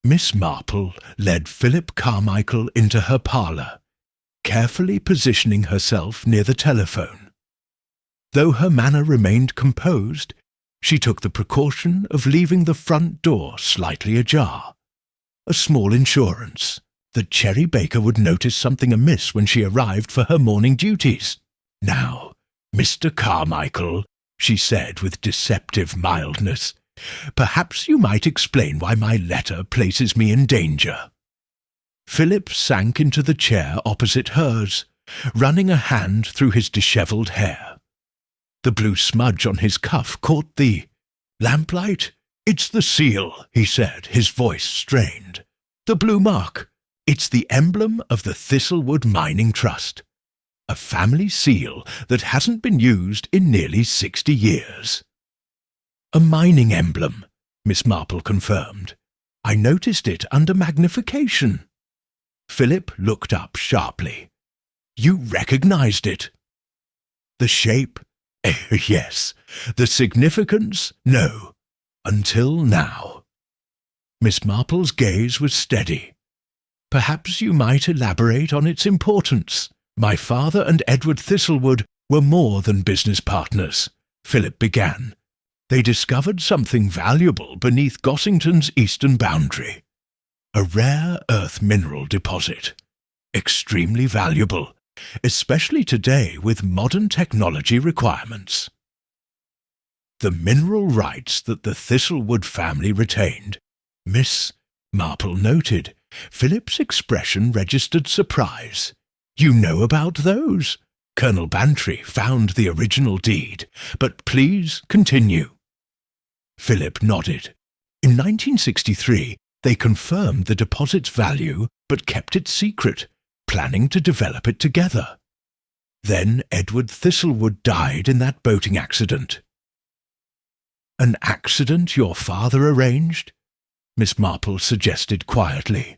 Miss Marple led Philip Carmichael into her parlour, carefully positioning herself near the telephone. Though her manner remained composed, she took the precaution of leaving the front door slightly ajar. A small insurance that Cherry Baker would notice something amiss when she arrived for her morning duties. Now, Mr. Carmichael, she said with deceptive mildness, perhaps you might explain why my letter places me in danger. Philip sank into the chair opposite hers, running a hand through his dishevelled hair. The blue smudge on his cuff caught the lamplight. It's the seal, he said, his voice strained. The blue mark. It's the emblem of the Thistlewood Mining Trust. A family seal that hasn't been used in nearly 60 years. A mining emblem, Miss Marple confirmed. I noticed it under magnification. Philip looked up sharply. You recognized it? The shape? Yes. The significance? No. Until now. Miss Marple's gaze was steady. Perhaps you might elaborate on its importance. My father and Edward Thistlewood were more than business partners, Philip began. They discovered something valuable beneath Gossington's eastern boundary. A rare earth mineral deposit. Extremely valuable, especially today with modern technology requirements. The mineral rights that the Thistlewood family retained, Miss Marple noted. Philip's expression registered surprise. You know about those? Colonel Bantry found the original deed, but please continue. Philip nodded. In 1963, they confirmed the deposit's value but kept it secret, planning to develop it together. Then Edward Thistlewood died in that boating accident. An accident your father arranged? Miss Marple suggested quietly.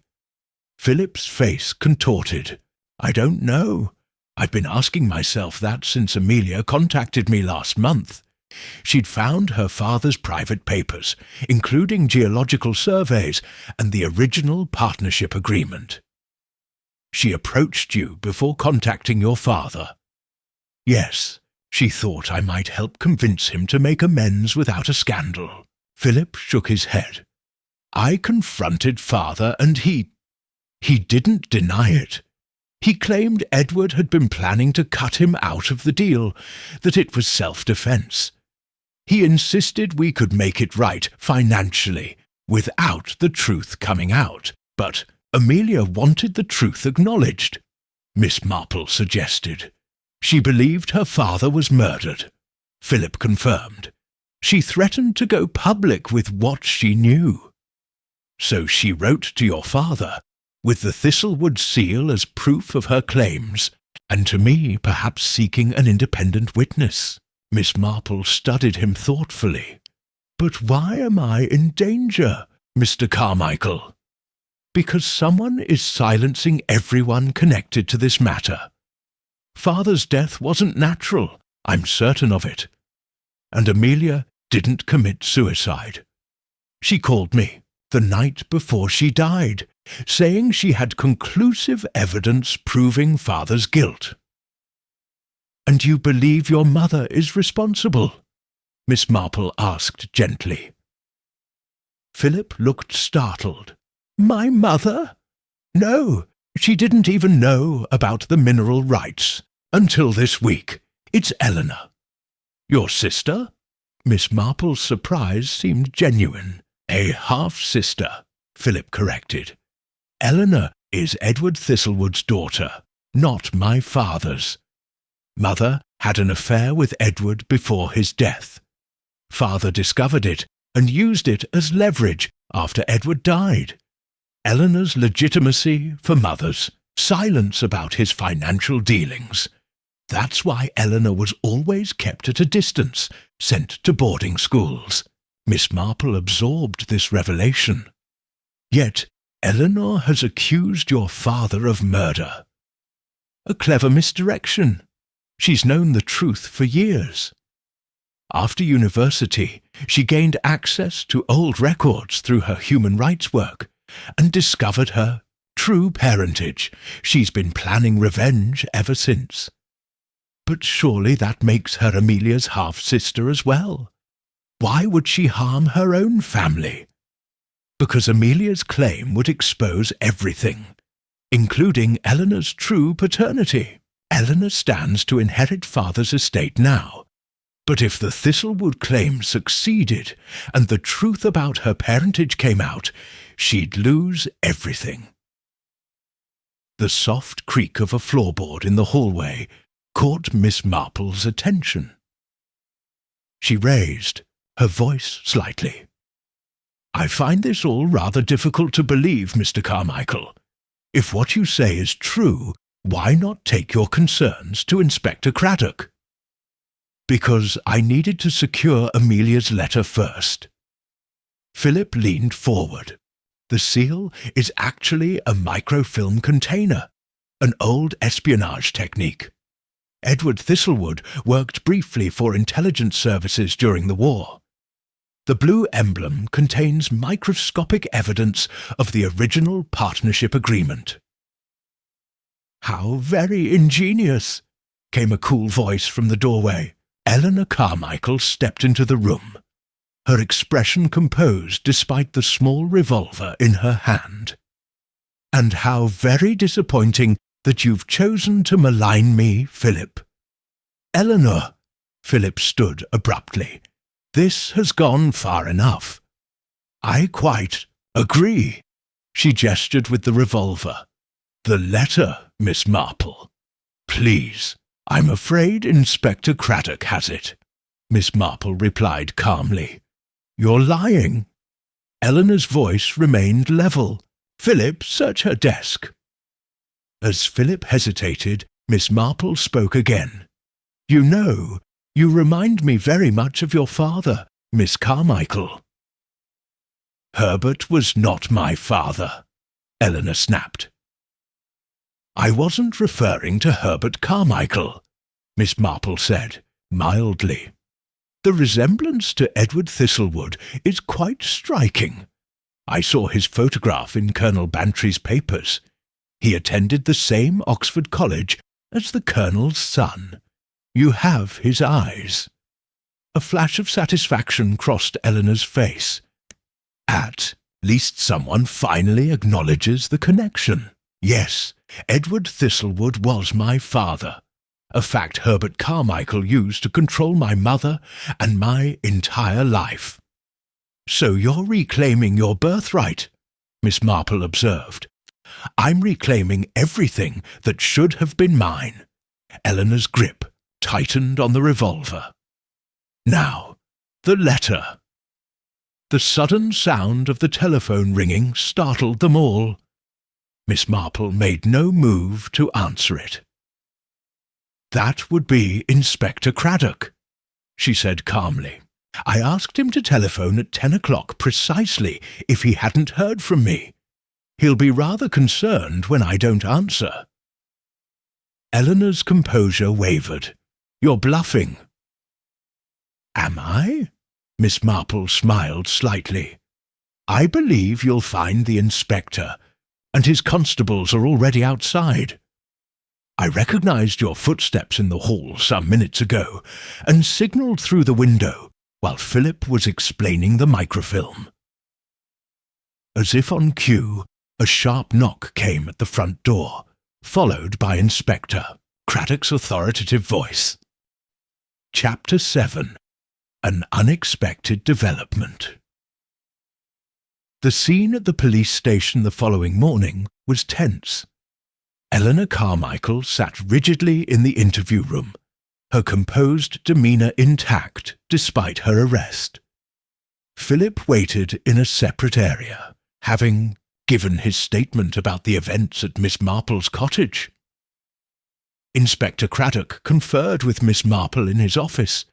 Philip's face contorted. "I don't know. I've been asking myself that since Amelia contacted me last month. She'd found her father's private papers, including geological surveys and the original partnership agreement. She approached you before contacting your father. Yes, she thought I might help convince him to make amends without a scandal." Philip shook his head. "I confronted father and he didn't deny it. He claimed Edward had been planning to cut him out of the deal, that it was self-defense. He insisted we could make it right financially, without the truth coming out. But Amelia wanted the truth acknowledged," Miss Marple suggested. "She believed her father was murdered," Philip confirmed. "She threatened to go public with what she knew. So she wrote to your father, with the Thistlewood seal as proof of her claims, and to me perhaps seeking an independent witness." Miss Marple studied him thoughtfully. "But why am I in danger, Mr. Carmichael?" "Because someone is silencing everyone connected to this matter. Father's death wasn't natural, I'm certain of it. And Amelia didn't commit suicide. She called me the night before she died, saying she had conclusive evidence proving father's guilt." "And you believe your mother is responsible?" Miss Marple asked gently. Philip looked startled. "My mother? No, she didn't even know about the mineral rights until this week. It's Eleanor." "Your sister?" Miss Marple's surprise seemed genuine. "A half-sister," Philip corrected. "Eleanor is Edward Thistlewood's daughter, not my father's. Mother had an affair with Edward before his death. Father discovered it and used it as leverage after Edward died. Eleanor's legitimacy for mother's, silence about his financial dealings. That's why Eleanor was always kept at a distance, sent to boarding schools." Miss Marple absorbed this revelation. "Yet Eleanor has accused your father of murder. A clever misdirection. She's known the truth for years. After university, she gained access to old records through her human rights work and discovered her true parentage. She's been planning revenge ever since. But surely that makes her Amelia's half-sister as well. Why would she harm her own family? Because Amelia's claim would expose everything, including Eleanor's true paternity. Eleanor stands to inherit father's estate now, but if the Thistlewood claim succeeded and the truth about her parentage came out, she'd lose everything." The soft creak of a floorboard in the hallway caught Miss Marple's attention. She raised her voice slightly. "I find this all rather difficult to believe, Mr. Carmichael. If what you say is true, why not take your concerns to Inspector Craddock?" "Because I needed to secure Amelia's letter first." Philip leaned forward. "The seal is actually a microfilm container, an old espionage technique. Edward Thistlewood worked briefly for intelligence services during the war. The blue emblem contains microscopic evidence of the original partnership agreement." "How very ingenious," came a cool voice from the doorway. Eleanor Carmichael stepped into the room, her expression composed despite the small revolver in her hand. "And how very disappointing that you've chosen to malign me, Philip." "Eleanor," Philip stood abruptly, "this has gone far enough." "I quite agree." She gestured with the revolver. "The letter, Miss Marple. Please, I'm afraid Inspector Craddock has it." Miss Marple replied calmly. "You're lying." Eleanor's voice remained level. "Philip, search her desk." As Philip hesitated, Miss Marple spoke again. "You know, you remind me very much of your father, Miss Carmichael." "Herbert was not my father," Eleanor snapped. "I wasn't referring to Herbert Carmichael," Miss Marple said, mildly. "The resemblance to Edward Thistlewood is quite striking. I saw his photograph in Colonel Bantry's papers. He attended the same Oxford College as the Colonel's son. You have his eyes." A flash of satisfaction crossed Eleanor's face. At least someone finally acknowledges the connection. Yes, Edward Thistlewood was my father, a fact Herbert Carmichael used to control my mother and my entire life. "So you're reclaiming your birthright," Miss Marple observed. "I'm reclaiming everything that should have been mine." Eleanor's grip tightened on the revolver. "Now, the letter." The sudden sound of the telephone ringing startled them all. Miss Marple made no move to answer it. "That would be Inspector Craddock," she said calmly. "I asked him to telephone at 10 o'clock precisely if he hadn't heard from me. He'll be rather concerned when I don't answer." Eleanor's composure wavered. "You're bluffing." "Am I?" Miss Marple smiled slightly. "I believe you'll find the inspector, and his constables are already outside. I recognized your footsteps in the hall some minutes ago, and signalled through the window while Philip was explaining the microfilm." As if on cue, a sharp knock came at the front door, followed by Inspector Craddock's authoritative voice. Chapter 7. An Unexpected Development. The scene at the police station the following morning was tense. Eleanor Carmichael sat rigidly in the interview room, her composed demeanour intact despite her arrest. Philip waited in a separate area, having given his statement about the events at Miss Marple's cottage. Inspector Craddock conferred with Miss Marple in his office,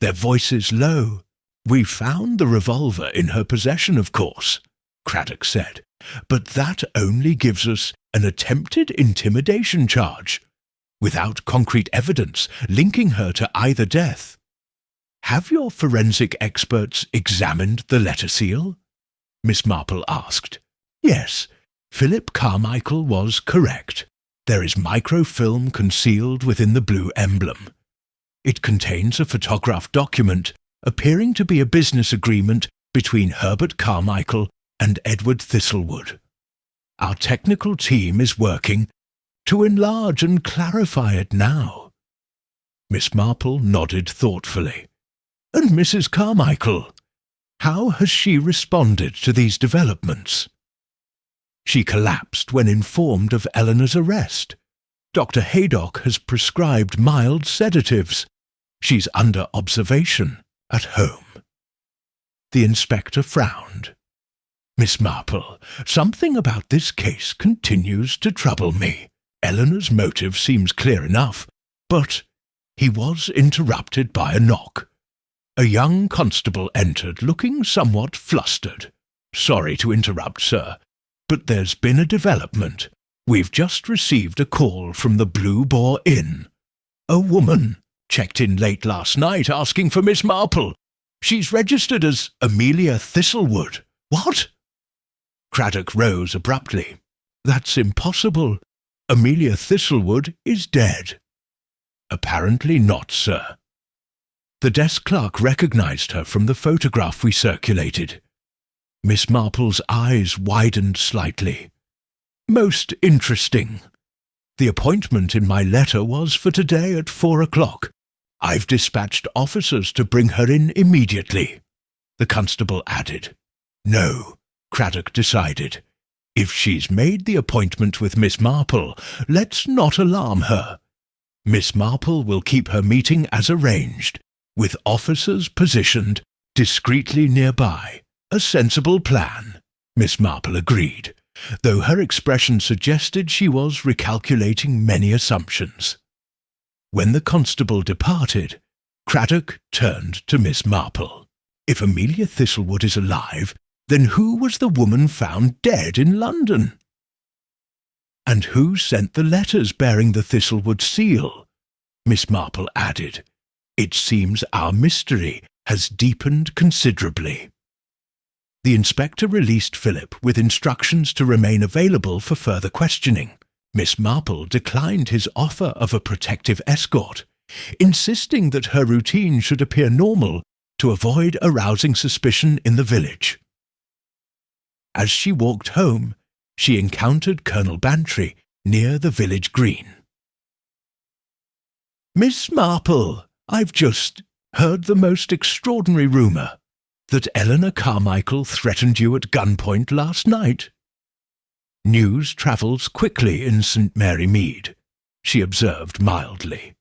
their voices low. "We found the revolver in her possession, of course," Craddock said, "but that only gives us an attempted intimidation charge, without concrete evidence linking her to either death. Have your forensic experts examined the letter seal?" Miss Marple asked. "Yes, Philip Carmichael was correct. There is microfilm concealed within the blue emblem. It contains a photographed document appearing to be a business agreement between Herbert Carmichael and Edward Thistlewood. Our technical team is working to enlarge and clarify it now." Miss Marple nodded thoughtfully. "And Mrs. Carmichael, how has she responded to these developments?" "She collapsed when informed of Eleanor's arrest. Dr. Haydock has prescribed mild sedatives. She's under observation at home." The inspector frowned. "Miss Marple, something about this case continues to trouble me. Eleanor's motive seems clear enough, but—" He was interrupted by a knock. A young constable entered, looking somewhat flustered. "Sorry to interrupt, sir, but there's been a development. We've just received a call from the Blue Boar Inn. A woman checked in late last night asking for Miss Marple. She's registered as Amelia Thistlewood." "What?" Craddock rose abruptly. "That's impossible. Amelia Thistlewood is dead." "Apparently not, sir. The desk clerk recognized her from the photograph we circulated." Miss Marple's eyes widened slightly. "Most interesting. The appointment in my letter was for today at 4 o'clock. I've dispatched officers to bring her in immediately," the constable added. "No," Craddock decided. "If she's made the appointment with Miss Marple, let's not alarm her. Miss Marple will keep her meeting as arranged, with officers positioned discreetly nearby. A sensible plan," Miss Marple agreed, though her expression suggested she was recalculating many assumptions. When the constable departed, Craddock turned to Miss Marple. "If Amelia Thistlewood is alive, then who was the woman found dead in London?" "And who sent the letters bearing the Thistlewood seal?" Miss Marple added. "It seems our mystery has deepened considerably." The inspector released Philip with instructions to remain available for further questioning. Miss Marple declined his offer of a protective escort, insisting that her routine should appear normal to avoid arousing suspicion in the village. As she walked home, she encountered Colonel Bantry near the village green. "Miss Marple, I've just heard the most extraordinary rumour, that Eleanor Carmichael threatened you at gunpoint last night." "News travels quickly in St. Mary Mead," she observed mildly.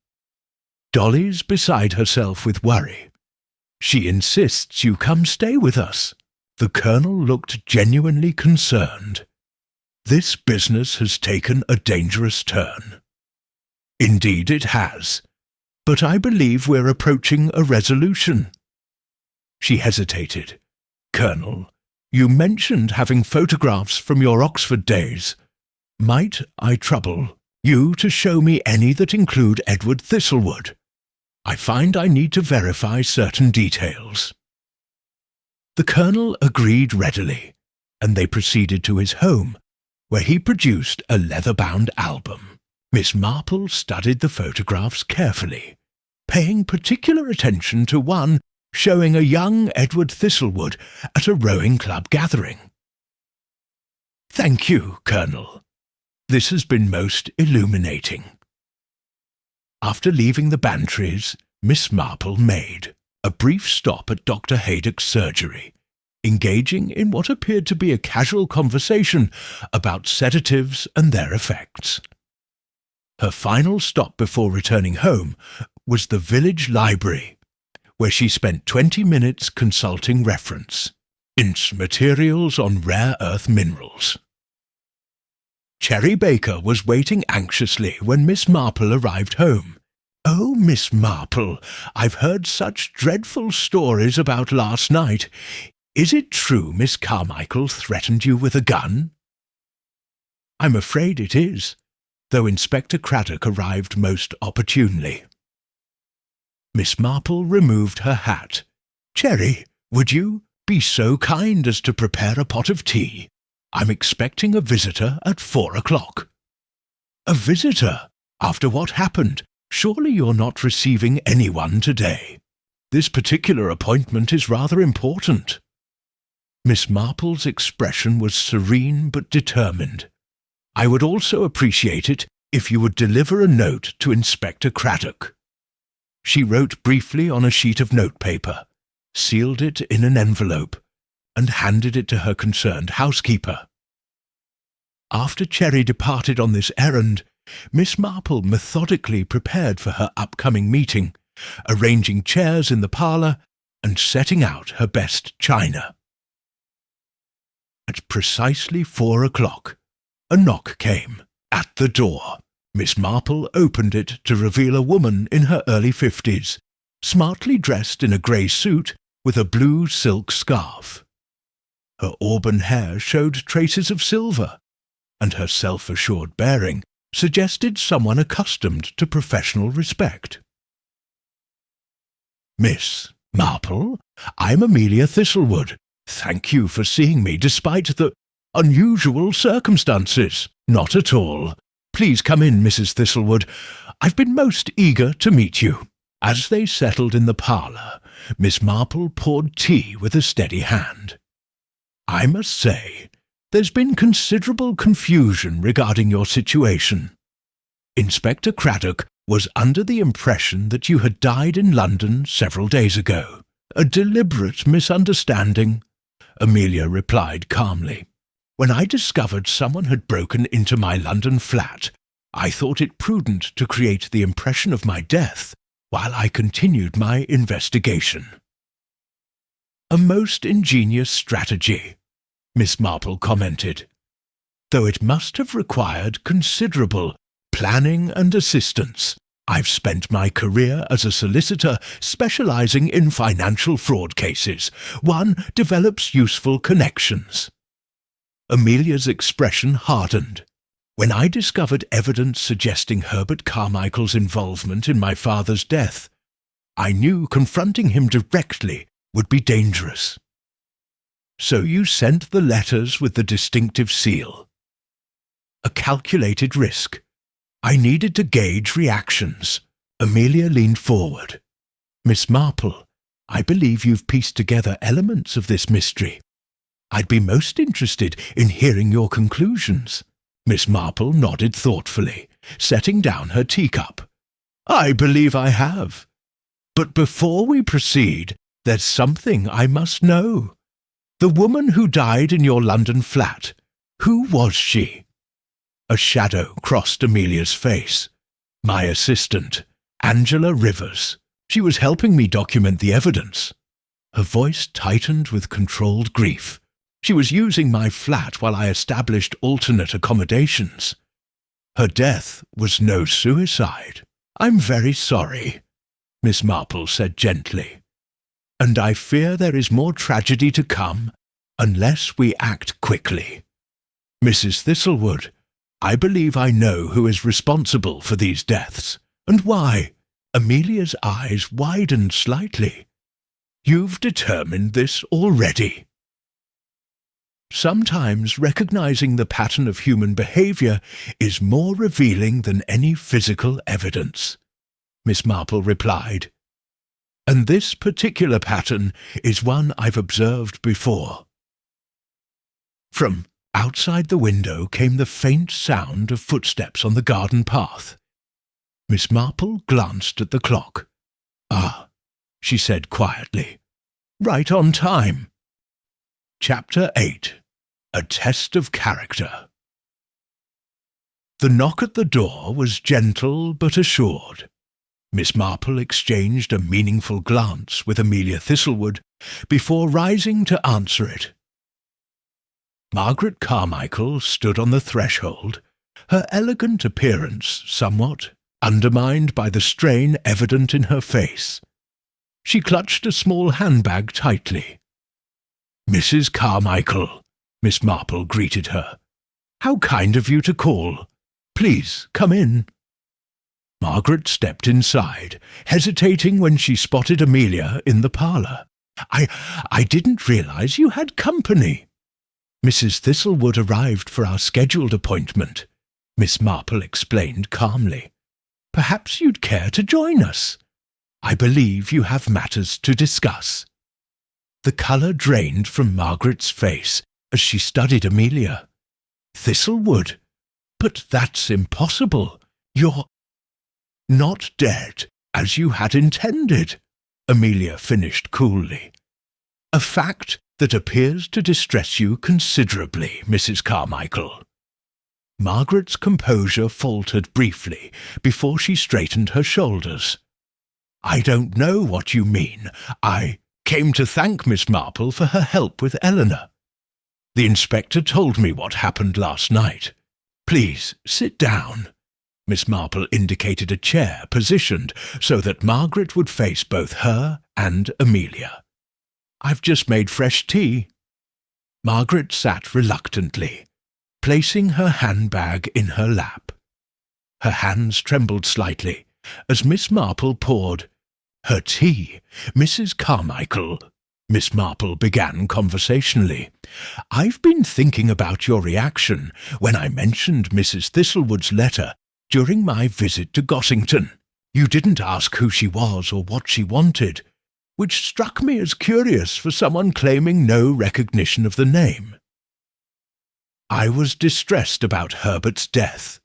"Dolly's beside herself with worry. She insists you come stay with us." The colonel looked genuinely concerned. "This business has taken a dangerous turn." "Indeed it has, but I believe we're approaching a resolution." She hesitated. "Colonel, you mentioned having photographs from your Oxford days. Might I trouble you to show me any that include Edward Thistlewood? I find I need to verify certain details." The colonel agreed readily, and they proceeded to his home, where he produced a leather-bound album. Miss Marple studied the photographs carefully, paying particular attention to one showing a young Edward Thistlewood at a rowing club gathering. "Thank you, Colonel. This has been most illuminating." After leaving the Bantrys, Miss Marple made a brief stop at Dr. Haydock's surgery, engaging in what appeared to be a casual conversation about sedatives and their effects. Her final stop before returning home was the village library, where she spent 20 minutes consulting reference, Ince materials on rare earth minerals. Cherry Baker was waiting anxiously when Miss Marple arrived home. "Oh, Miss Marple, I've heard such dreadful stories about last night. Is it true Miss Carmichael threatened you with a gun?" "I'm afraid it is, though Inspector Craddock arrived most opportunely." Miss Marple removed her hat. "Cherry, would you be so kind as to prepare a pot of tea? I'm expecting a visitor at 4 o'clock. "A visitor? After what happened? Surely you're not receiving anyone today. This particular appointment is rather important." Miss Marple's expression was serene but determined. "I would also appreciate it if you would deliver a note to Inspector Craddock." She wrote briefly on a sheet of notepaper, sealed it in an envelope, and handed it to her concerned housekeeper. After Cherry departed on this errand, Miss Marple methodically prepared for her upcoming meeting, arranging chairs in the parlour and setting out her best china. At precisely 4 o'clock, a knock came at the door. Miss Marple opened it to reveal a woman in her early 50s, smartly dressed in a grey suit with a blue silk scarf. Her auburn hair showed traces of silver, and her self-assured bearing suggested someone accustomed to professional respect. "Miss Marple, I'm Amelia Thistlewood. Thank you for seeing me despite the unusual circumstances." "Not at all. Please come in, Mrs. Thistlewood. I've been most eager to meet you." As they settled in the parlour, Miss Marple poured tea with a steady hand. "I must say, there's been considerable confusion regarding your situation. Inspector Craddock was under the impression that you had died in London several days ago. A deliberate misunderstanding," Amelia replied calmly. "When I discovered someone had broken into my London flat, I thought it prudent to create the impression of my death while I continued my investigation." "A most ingenious strategy," Miss Marple commented, "though it must have required considerable planning and assistance. I've spent my career as a solicitor specializing in financial fraud cases. One develops useful connections." Amelia's expression hardened. When I discovered evidence suggesting Herbert Carmichael's involvement in my father's death, I knew confronting him directly would be dangerous. So you sent the letters with the distinctive seal. A calculated risk. I needed to gauge reactions. Amelia leaned forward. Miss Marple, I believe you've pieced together elements of this mystery. I'd be most interested in hearing your conclusions. Miss Marple nodded thoughtfully, setting down her teacup. I believe I have. But before we proceed, there's something I must know. The woman who died in your London flat, who was she? A shadow crossed Amelia's face. My assistant, Angela Rivers. She was helping me document the evidence. Her voice tightened with controlled grief. She was using my flat while I established alternate accommodations. Her death was no suicide. I'm very sorry, Miss Marple said gently. And I fear there is more tragedy to come unless we act quickly. Mrs. Thistlewood, I believe I know who is responsible for these deaths, and why. Amelia's eyes widened slightly. You've determined this already. Sometimes recognizing the pattern of human behavior is more revealing than any physical evidence, Miss Marple replied. And this particular pattern is one I've observed before. From outside the window came the faint sound of footsteps on the garden path. Miss Marple glanced at the clock. Ah, she said quietly. Right on time. Chapter 8. A Test of Character. The knock at the door was gentle but assured. Miss Marple exchanged a meaningful glance with Amelia Thistlewood before rising to answer it. Margaret Carmichael stood on the threshold, her elegant appearance somewhat undermined by the strain evident in her face. She clutched a small handbag tightly. Mrs. Carmichael, Miss Marple greeted her. How kind of you to call. Please, come in. Margaret stepped inside, hesitating when she spotted Amelia in the parlour. I didn't realize you had company. Mrs. Thistlewood arrived for our scheduled appointment, Miss Marple explained calmly. Perhaps you'd care to join us. I believe you have matters to discuss. The colour drained from Margaret's face as she studied Amelia. Thistlewood? But that's impossible. You're not dead, as you had intended, Amelia finished coolly. A fact that appears to distress you considerably, Mrs. Carmichael. Margaret's composure faltered briefly before she straightened her shoulders. I don't know what you mean. I came to thank Miss Marple for her help with Eleanor. The inspector told me what happened last night. Please, sit down. Miss Marple indicated a chair positioned so that Margaret would face both her and Amelia. I've just made fresh tea. Margaret sat reluctantly, placing her handbag in her lap. Her hands trembled slightly as Miss Marple poured her tea. Mrs. Carmichael, Miss Marple began conversationally, I've been thinking about your reaction when I mentioned Mrs. Thistlewood's letter during my visit to Gossington. You didn't ask who she was or what she wanted, which struck me as curious for someone claiming no recognition of the name. I was distressed about Herbert's death,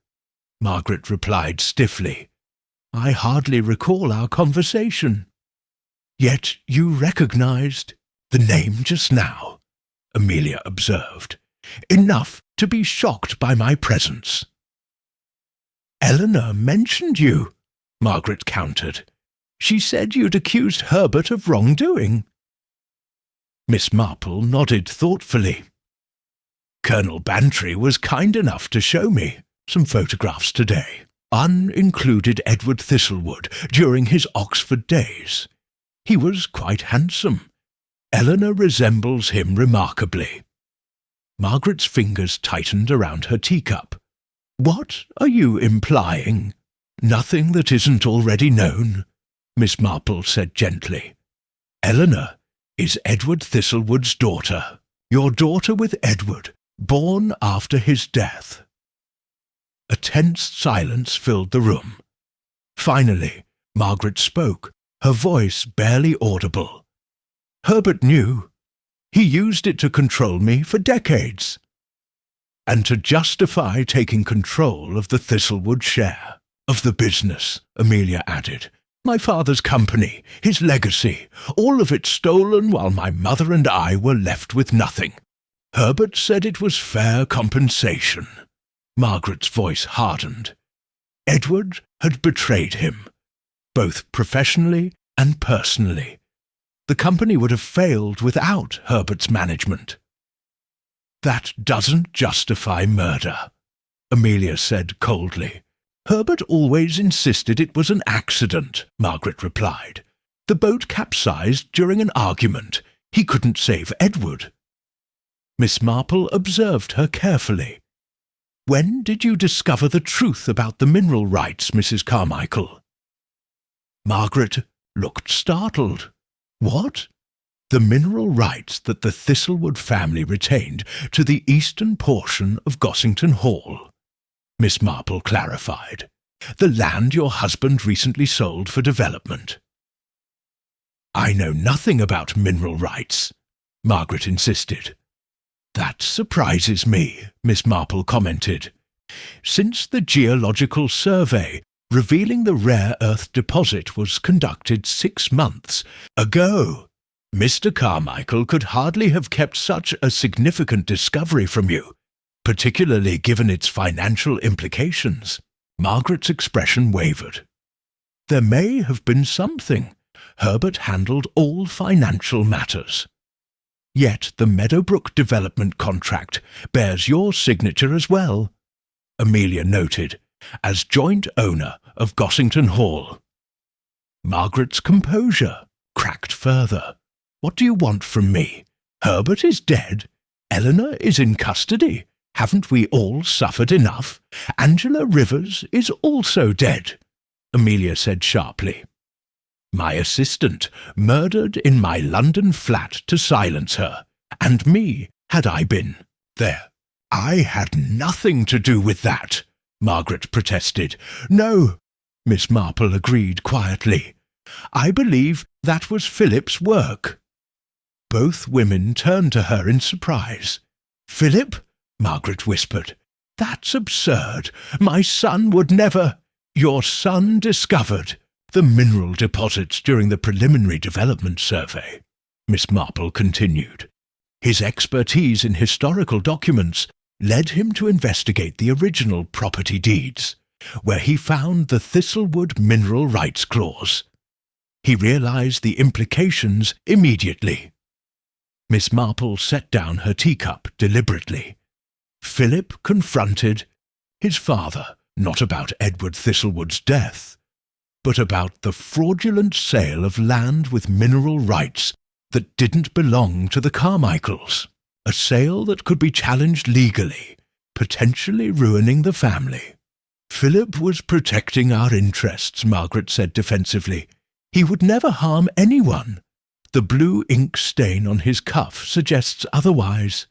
Margaret replied stiffly. I hardly recall our conversation. Yet you recognized the name just now, Amelia observed, enough to be shocked by my presence. Eleanor mentioned you, Margaret countered. She said you'd accused Herbert of wrongdoing. Miss Marple nodded thoughtfully. Colonel Bantry was kind enough to show me some photographs today. Unincluded Edward Thistlewood during his Oxford days. He was quite handsome. Eleanor resembles him remarkably. Margaret's fingers tightened around her teacup. What are you implying? Nothing that isn't already known, Miss Marple said gently. Eleanor is Edward Thistlewood's daughter, your daughter with Edward, born after his death. A tense silence filled the room. Finally, Margaret spoke, her voice barely audible. Herbert knew. He used it to control me for decades. And to justify taking control of the Thistlewood share. Of the business, Amelia added. My father's company, his legacy, all of it stolen while my mother and I were left with nothing. Herbert said it was fair compensation. Margaret's voice hardened. Edward had betrayed him, both professionally and personally. The company would have failed without Herbert's management. That doesn't justify murder, Amelia said coldly. Herbert always insisted it was an accident, Margaret replied. The boat capsized during an argument. He couldn't save Edward. Miss Marple observed her carefully. When did you discover the truth about the mineral rights, Mrs. Carmichael? Margaret looked startled. What? The mineral rights that the Thistlewood family retained to the eastern portion of Gossington Hall, Miss Marple clarified. The land your husband recently sold for development. I know nothing about mineral rights, Margaret insisted. That surprises me, Miss Marple commented. Since the geological survey revealing the rare earth deposit was conducted 6 months ago, Mr. Carmichael could hardly have kept such a significant discovery from you, particularly given its financial implications. Margaret's expression wavered. There may have been something. Herbert handled all financial matters. Yet the Meadowbrook development contract bears your signature as well, Amelia noted, as joint owner of Gossington Hall. Margaret's composure cracked further. What do you want from me? Herbert is dead. Eleanor is in custody. Haven't we all suffered enough? Angela Rivers is also dead, Amelia said sharply. My assistant murdered in my London flat to silence her, and me, had I been there. I had nothing to do with that, Margaret protested. No, Miss Marple agreed quietly. I believe that was Philip's work. Both women turned to her in surprise. Philip? Margaret whispered. That's absurd. My son would never. Your son discovered the mineral deposits during the preliminary development survey, Miss Marple continued. His expertise in historical documents led him to investigate the original property deeds, where he found the Thistlewood mineral rights clause. He realized the implications immediately. Miss Marple set down her teacup deliberately. Philip confronted his father, not about Edward Thistlewood's death, but about the fraudulent sale of land with mineral rights that didn't belong to the Carmichaels, a sale that could be challenged legally, potentially ruining the family. Philip was protecting our interests, Margaret said defensively. He would never harm anyone. The blue ink stain on his cuff suggests otherwise,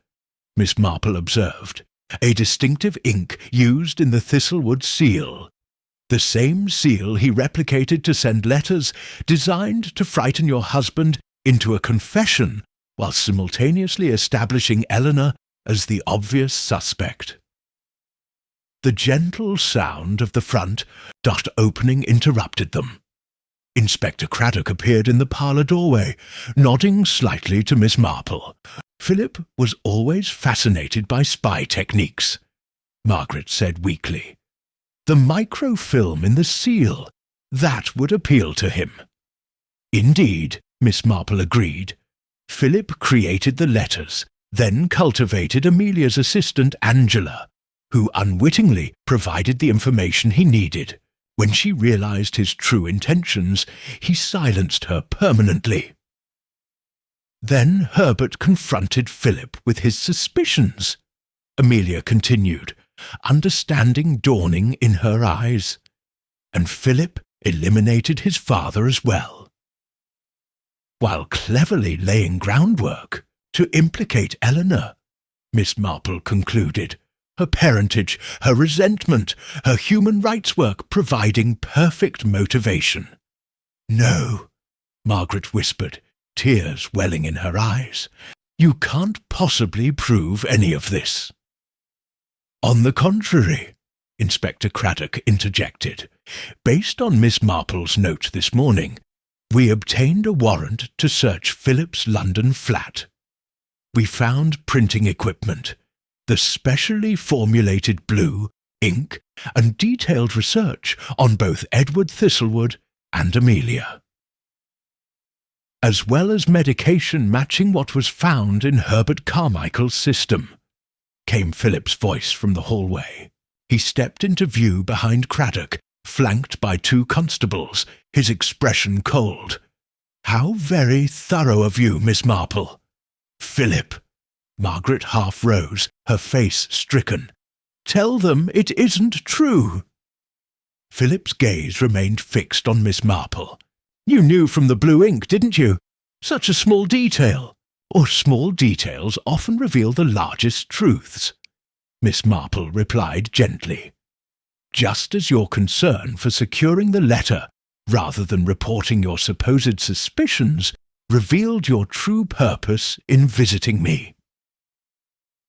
Miss Marple observed, a distinctive ink used in the Thistlewood seal. The same seal he replicated to send letters designed to frighten your husband into a confession while simultaneously establishing Eleanor as the obvious suspect. The gentle sound of the front door opening interrupted them. Inspector Craddock appeared in the parlour doorway, nodding slightly to Miss Marple. Philip was always fascinated by spy techniques, Margaret said weakly. The microfilm in the seal, that would appeal to him. Indeed, Miss Marple agreed. Philip created the letters, then cultivated Amelia's assistant Angela, who unwittingly provided the information he needed. When she realized his true intentions, he silenced her permanently. Then Herbert confronted Philip with his suspicions, Amelia continued. understanding dawning in her eyes. And Philip eliminated his father as well, while cleverly laying groundwork to implicate Eleanor, Miss Marple concluded, her parentage, her resentment, her human rights work providing perfect motivation. "No," Margaret whispered, tears welling in her eyes. "You can't possibly prove any of this." "On the contrary," Inspector Craddock interjected, "based on Miss Marple's note this morning, we obtained a warrant to search Philip's London flat. We found printing equipment, the specially formulated blue, ink, and detailed research on both Edward Thistlewood and Amelia, as well as medication matching what was found in Herbert Carmichael's system," came Philip's voice from the hallway. He stepped into view behind Craddock, flanked by 2 constables, his expression cold. "How very thorough of you, Miss Marple." "Philip!" Margaret half rose, her face stricken. "Tell them it isn't true." Philip's gaze remained fixed on Miss Marple. "You knew from the blue ink, didn't you? Such a small detail. Or small details often reveal the largest truths," Miss Marple replied gently. "Just as your concern for securing the letter, rather than reporting your supposed suspicions, revealed your true purpose in visiting me."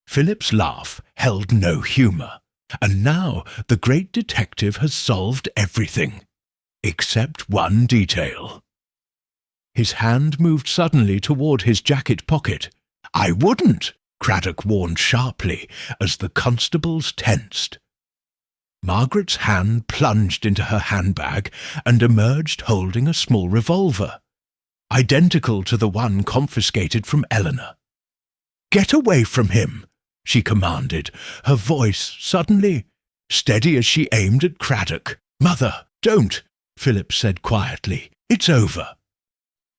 Philip's laugh held no humour, and now the great detective has solved everything, except one detail. His hand moved suddenly toward his jacket pocket. "I wouldn't," Craddock warned sharply, as the constables tensed. Margaret's hand plunged into her handbag and emerged holding a small revolver, identical to the one confiscated from Eleanor. "Get away from him," she commanded, her voice suddenly steady as she aimed at Craddock. "Mother, don't," Philip said quietly. "It's over."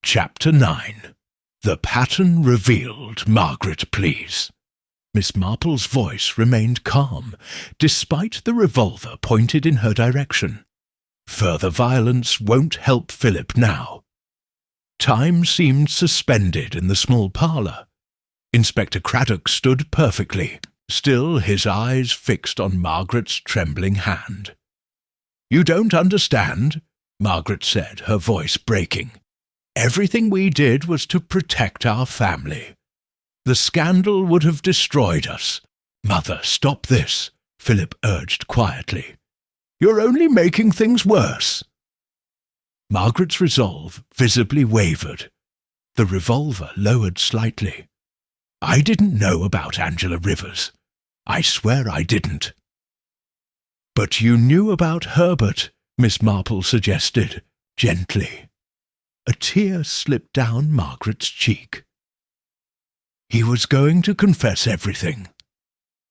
Chapter 9. The pattern revealed, Margaret, please. Miss Marple's voice remained calm, despite the revolver pointed in her direction. Further violence won't help Philip now. Time seemed suspended in the small parlour. Inspector Craddock stood perfectly, still his eyes fixed on Margaret's trembling hand. "You don't understand," Margaret said, her voice breaking. "Everything we did was to protect our family. The scandal would have destroyed us." "Mother, stop this," Philip urged quietly. "You're only making things worse." Margaret's resolve visibly wavered. The revolver lowered slightly. "I didn't know about Angela Rivers. I swear I didn't." "But you knew about Herbert," Miss Marple suggested, gently. A tear slipped down Margaret's cheek. "He was going to confess everything.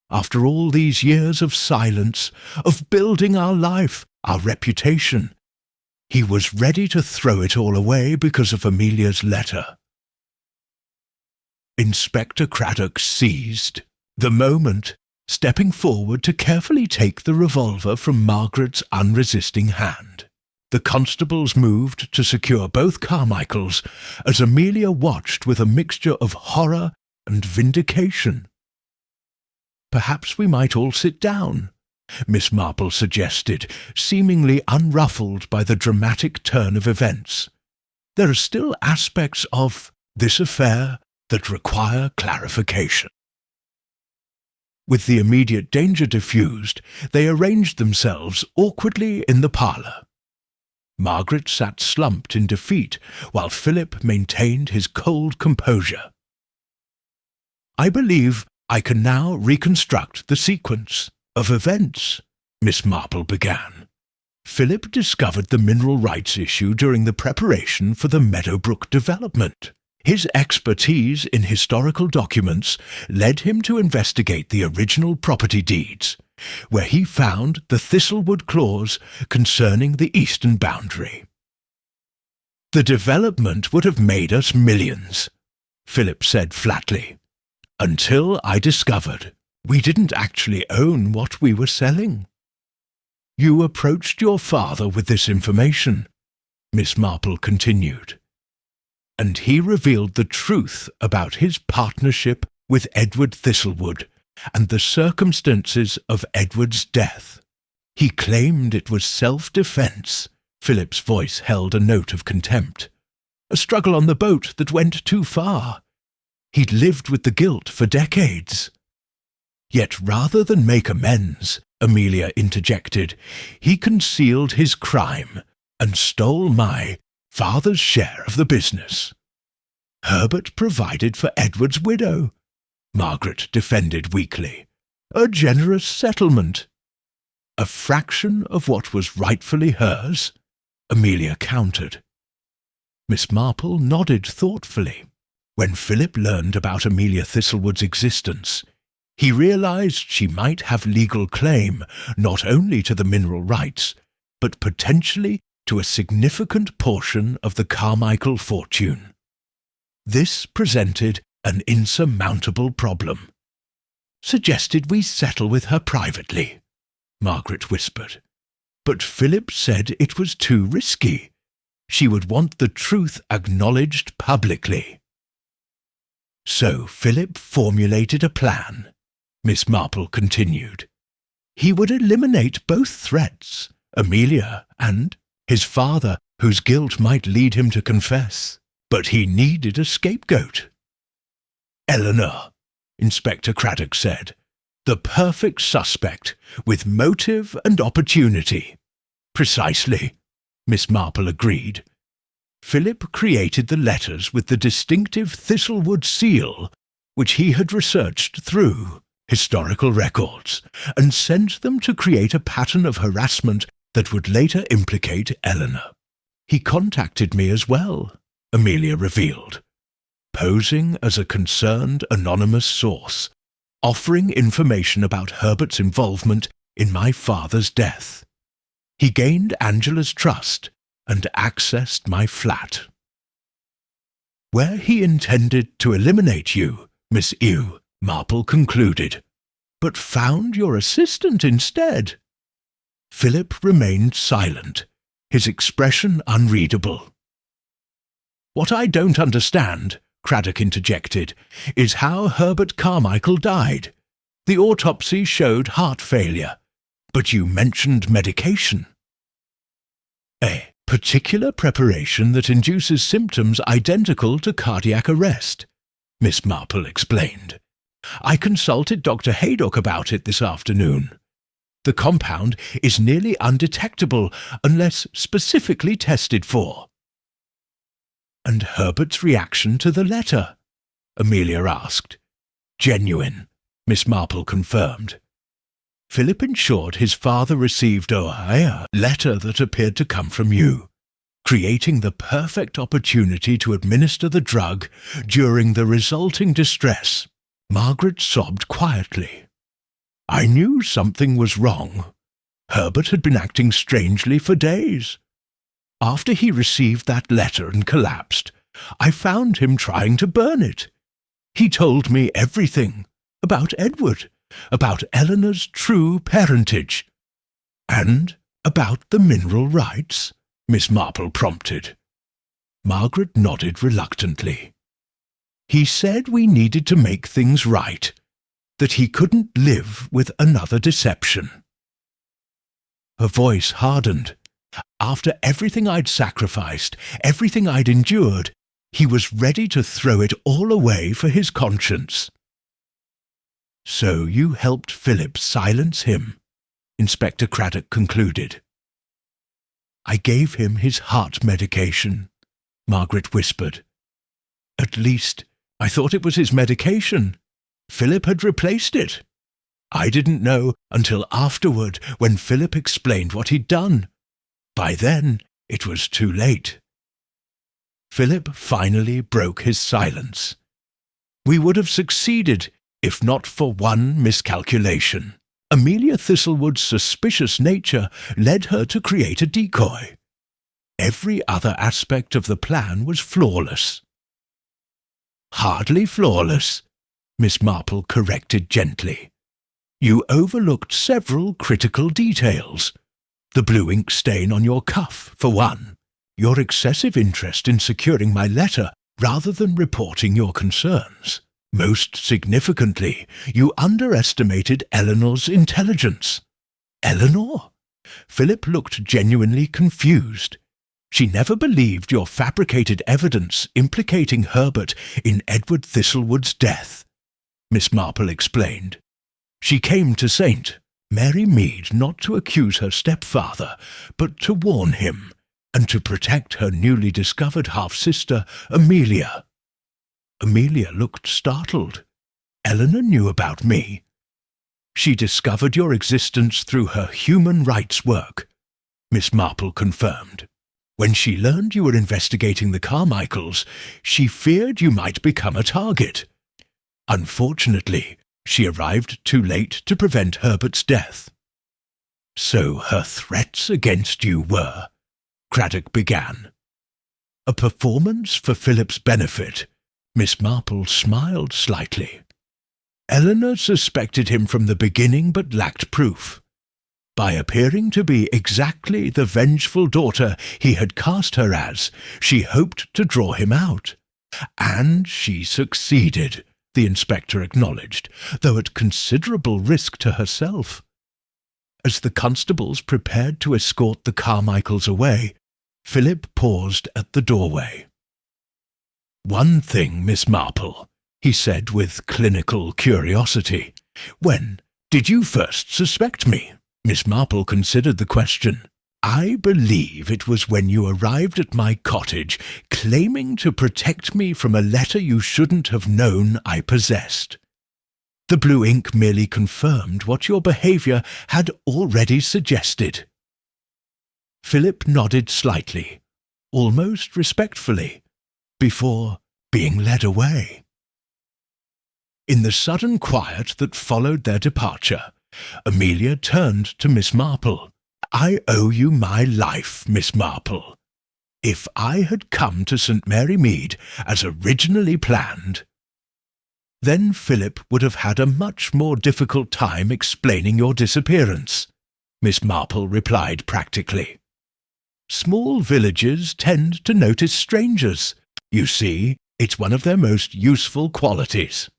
After all these years of silence, of building our life, our reputation, he was ready to throw it all away because of Amelia's letter." Inspector Craddock seized the moment, stepping forward to carefully take the revolver from Margaret's unresisting hand. The constables moved to secure both Carmichaels as Amelia watched with a mixture of horror and vindication. "Perhaps we might all sit down," Miss Marple suggested, seemingly unruffled by the dramatic turn of events. "There are still aspects of this affair that require clarification." With the immediate danger diffused, they arranged themselves awkwardly in the parlour. Margaret sat slumped in defeat, while Philip maintained his cold composure. "I believe I can now reconstruct the sequence of events," Miss Marple began. "Philip discovered the mineral rights issue during the preparation for the Meadowbrook development. His expertise in historical documents led him to investigate the original property deeds, where he found the Thistlewood clause concerning the eastern boundary. The development would have made us millions," Philip said flatly, "until I discovered We didn't actually own what we were selling. You approached your father with this information, Miss Marple continued, and he revealed the truth about his partnership with Edward Thistlewood and the circumstances of Edward's death. He claimed it was self-defense. Philip's voice held a note of contempt. A struggle on the boat that went too far. He'd lived with the guilt for decades. Yet rather than make amends, Amelia interjected, he concealed his crime and stole my father's share of the business. Herbert provided for Edward's widow, Margaret defended weakly. A generous settlement. A fraction of what was rightfully hers, Amelia countered. Miss Marple nodded thoughtfully. When Philip learned about Amelia Thistlewood's existence, he realized she might have legal claim not only to the mineral rights, but potentially to a significant portion of the Carmichael fortune. This presented an insurmountable problem. Suggested we settle with her privately, Margaret whispered. But Philip said it was too risky. She would want the truth acknowledged publicly. So Philip formulated a plan, Miss Marple continued. He would eliminate both threats, Amelia and his father, whose guilt might lead him to confess. But he needed a scapegoat. Eleanor, Inspector Craddock said, the perfect suspect, with motive and opportunity. Precisely, Miss Marple agreed. Philip created the letters with the distinctive Thistlewood seal, which he had researched through historical records, and sent them to create a pattern of harassment that would later implicate Eleanor. He contacted me as well, Amelia revealed, posing as a concerned anonymous source, offering information about Herbert's involvement in my father's death. He gained Angela's trust and accessed my flat. Where he intended to eliminate you, Miss Ewe, Marple concluded, but found your assistant instead. Philip remained silent, his expression unreadable. What I don't understand, Craddock interjected, is how Herbert Carmichael died. The autopsy showed heart failure, but you mentioned medication. A particular preparation that induces symptoms identical to cardiac arrest, Miss Marple explained. I consulted Dr. Haydock about it this afternoon. The compound is nearly undetectable unless specifically tested for. And Herbert's reaction to the letter? Amelia asked. Genuine, Miss Marple confirmed. Philip ensured his father received a letter that appeared to come from you, creating the perfect opportunity to administer the drug during the resulting distress. Margaret sobbed quietly. I knew something was wrong. Herbert had been acting strangely for days. After he received that letter and collapsed, I found him trying to burn it. He told me everything about Edward, about Eleanor's true parentage, and about the mineral rights, Miss Marple prompted. Margaret nodded reluctantly. He said we needed to make things right, that he couldn't live with another deception. Her voice hardened. After everything I'd sacrificed, everything I'd endured, he was ready to throw it all away for his conscience. So you helped Philip silence him, Inspector Craddock concluded. I gave him his heart medication, Margaret whispered. At least, I thought it was his medication. Philip had replaced it. I didn't know until afterward when Philip explained what he'd done. By then, it was too late. Philip finally broke his silence. We would have succeeded if not for one miscalculation. Amelia Thistlewood's suspicious nature led her to create a decoy. Every other aspect of the plan was flawless. Hardly flawless, Miss Marple corrected gently. You overlooked several critical details. The blue ink stain on your cuff, for one. Your excessive interest in securing my letter rather than reporting your concerns. Most significantly, you underestimated Eleanor's intelligence. Eleanor? Philip looked genuinely confused. She never believed your fabricated evidence implicating Herbert in Edward Thistlewood's death, Miss Marple explained. She came to St. Mary Mead not to accuse her stepfather, but to warn him, and to protect her newly discovered half-sister, Amelia. Amelia looked startled. Eleanor knew about me. She discovered your existence through her human rights work, Miss Marple confirmed. When she learned you were investigating the Carmichaels, she feared you might become a target. Unfortunately, she arrived too late to prevent Herbert's death. So her threats against you were, Craddock began. A performance for Philip's benefit. Miss Marple smiled slightly. Eleanor suspected him from the beginning but lacked proof. By appearing to be exactly the vengeful daughter he had cast her as, she hoped to draw him out. And she succeeded, the inspector acknowledged, though at considerable risk to herself. As the constables prepared to escort the Carmichaels away, Philip paused at the doorway. "One thing, Miss Marple," he said with clinical curiosity. "When did you first suspect me?" Miss Marple considered the question. "I believe it was when you arrived at my cottage, claiming to protect me from a letter you shouldn't have known I possessed. The blue ink merely confirmed what your behaviour had already suggested." Philip nodded slightly, almost respectfully, before being led away. In the sudden quiet that followed their departure, Amelia turned to Miss Marple. "I owe you my life, Miss Marple. If I had come to St. Mary Mead as originally planned—" "Then Philip would have had a much more difficult time explaining your disappearance," Miss Marple replied practically. "Small villages tend to notice strangers. You see, it's one of their most useful qualities."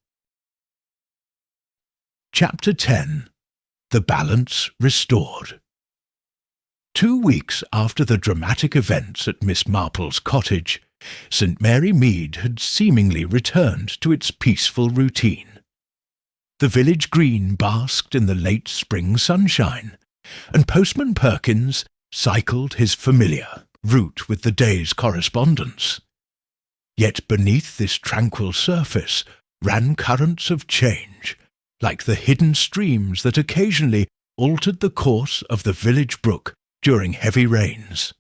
Chapter 10. The Balance Restored. 2 weeks after the dramatic events at Miss Marple's cottage, St. Mary Mead had seemingly returned to its peaceful routine. The village green basked in the late spring sunshine, and Postman Perkins cycled his familiar route with the day's correspondence. Yet beneath this tranquil surface ran currents of change, like the hidden streams that occasionally altered the course of the village brook during heavy rains.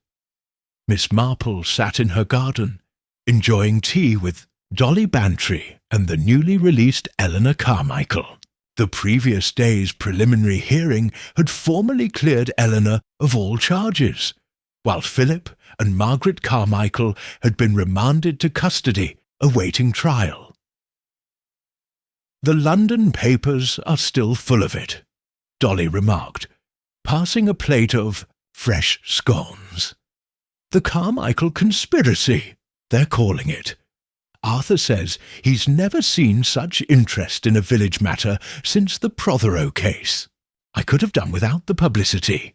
Miss Marple sat in her garden, enjoying tea with Dolly Bantry and the newly released Eleanor Carmichael. The previous day's preliminary hearing had formally cleared Eleanor of all charges, while Philip and Margaret Carmichael had been remanded to custody, awaiting trial. "The London papers are still full of it," Dolly remarked, passing a plate of fresh scones. "The Carmichael conspiracy, they're calling it. Arthur says he's never seen such interest in a village matter since the Prothero case. I could have done without the publicity,"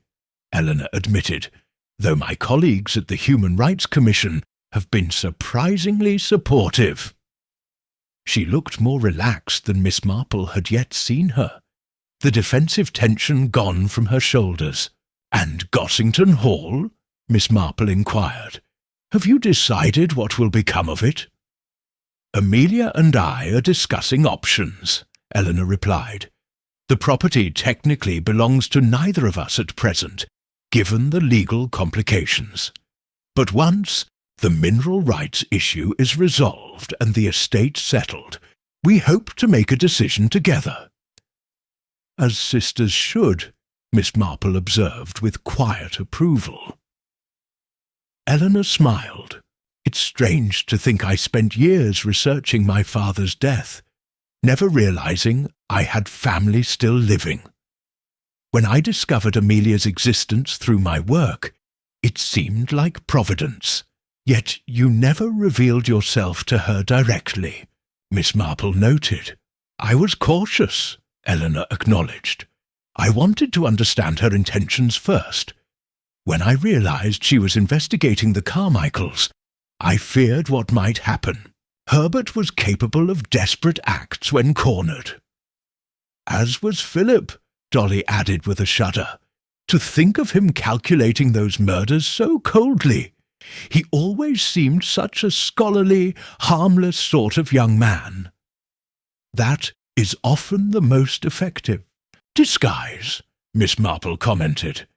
Eleanor admitted, "though my colleagues at the Human Rights Commission have been surprisingly supportive." She looked more relaxed than Miss Marple had yet seen her, the defensive tension gone from her shoulders. "And Gossington Hall?" Miss Marple inquired. "Have you decided what will become of it?" "Amelia and I are discussing options," Eleanor replied. "The property technically belongs to neither of us at present, given the legal complications. But once the mineral rights issue is resolved and the estate settled, we hope to make a decision together." "As sisters should," Miss Marple observed with quiet approval. Eleanor smiled. "It's strange to think I spent years researching my father's death, never realizing I had family still living. When I discovered Amelia's existence through my work, it seemed like providence. Yet you never revealed yourself to her directly, Miss Marple noted. I was cautious, Eleanor acknowledged. I wanted to understand her intentions first. When I realized she was investigating the Carmichaels, I feared what might happen. Herbert was capable of desperate acts when cornered. As was Philip, Dolly added with a shudder. To think of him calculating those murders so coldly. He always seemed such a scholarly, harmless sort of young man. That is often the most effective. Disguise, Miss Marple commented.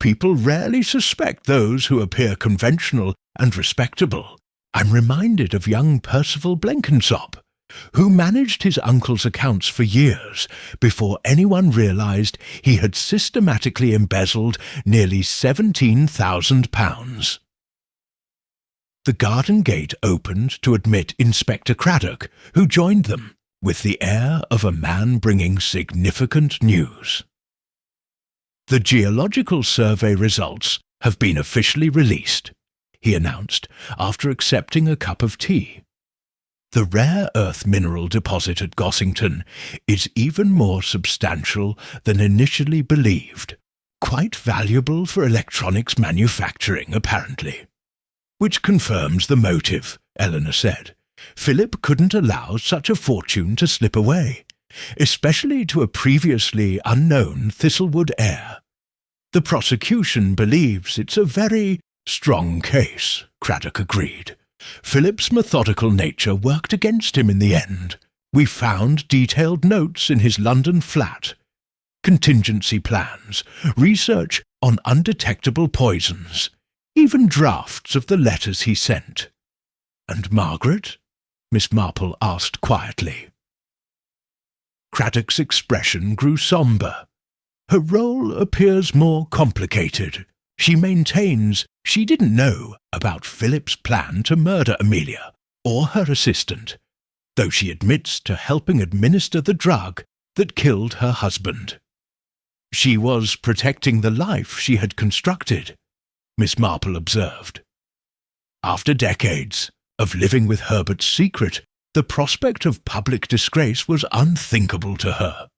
People rarely suspect those who appear conventional and respectable. I'm reminded of young Percival Blenkinsop, who managed his uncle's accounts for years before anyone realized he had systematically embezzled nearly £17,000. The garden gate opened to admit Inspector Craddock, who joined them, with the air of a man bringing significant news. The geological survey results have been officially released, he announced after accepting a cup of tea. The rare earth mineral deposit at Gossington is even more substantial than initially believed, quite valuable for electronics manufacturing, apparently. Which confirms the motive, Eleanor said. Philip couldn't allow such a fortune to slip away, especially to a previously unknown Thistlewood heir. The prosecution believes it's a very strong case, Craddock agreed. Philip's methodical nature worked against him in the end. We found detailed notes in his London flat, contingency plans, research on undetectable poisons, even drafts of the letters he sent. And Margaret? Miss Marple asked quietly. Craddock's expression grew sombre. Her role appears more complicated. She maintains she didn't know about Philip's plan to murder Amelia or her assistant, though she admits to helping administer the drug that killed her husband. She was protecting the life she had constructed, Miss Marple observed. After decades of living with Herbert's secret, the prospect of public disgrace was unthinkable to her.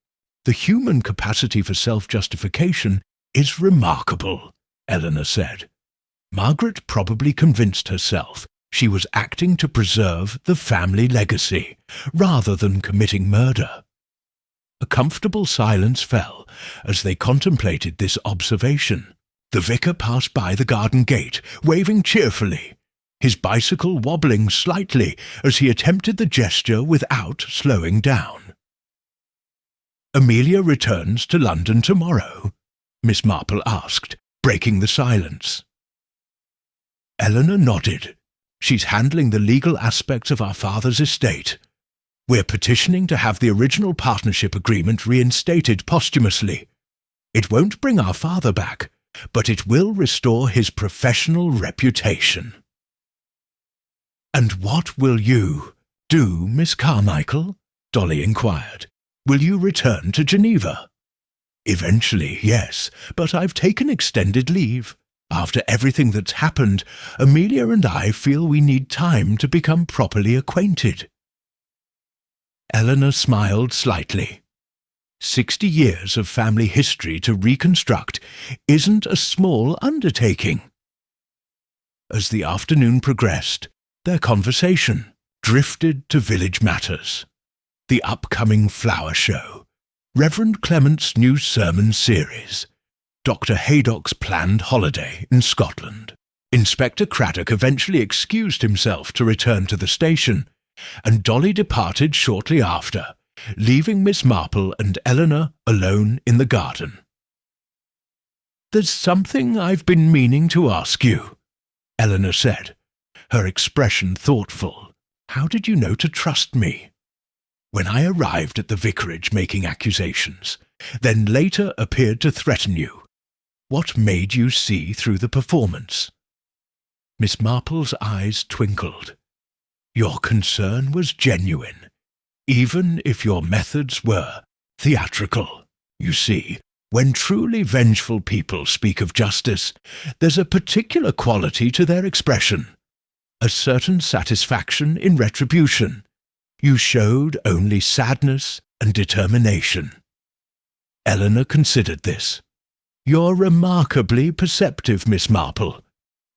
The human capacity for self-justification is remarkable, Eleanor said. Margaret probably convinced herself she was acting to preserve the family legacy, rather than committing murder. A comfortable silence fell as they contemplated this observation. The vicar passed by the garden gate, waving cheerfully, his bicycle wobbling slightly as he attempted the gesture without slowing down. Amelia returns to London tomorrow? Miss Marple asked, breaking the silence. Eleanor nodded. She's handling the legal aspects of our father's estate. We're petitioning to have the original partnership agreement reinstated posthumously. It won't bring our father back, but it will restore his professional reputation. And what will you do, Miss Carmichael? Dolly inquired. Will you return to Geneva? Eventually, yes, but I've taken extended leave. After everything that's happened, Amelia and I feel we need time to become properly acquainted. Eleanor smiled slightly. 60 years of family history to reconstruct isn't a small undertaking. As the afternoon progressed, their conversation drifted to village matters. The upcoming flower show, Reverend Clement's new sermon series, Dr. Haydock's planned holiday in Scotland. Inspector Craddock eventually excused himself to return to the station, and Dolly departed shortly after, leaving Miss Marple and Eleanor alone in the garden. "There's something I've been meaning to ask you," Eleanor said, her expression thoughtful. "How did you know to trust me?" "When I arrived at the vicarage making accusations, then later appeared to threaten you, what made you see through the performance?" Miss Marple's eyes twinkled. "Your concern was genuine. even if your methods were theatrical. You see, when truly vengeful people speak of justice, there's a particular quality to their expression, a certain satisfaction in retribution. You showed only sadness and determination. Eleanor considered this. You're remarkably perceptive, Miss Marple.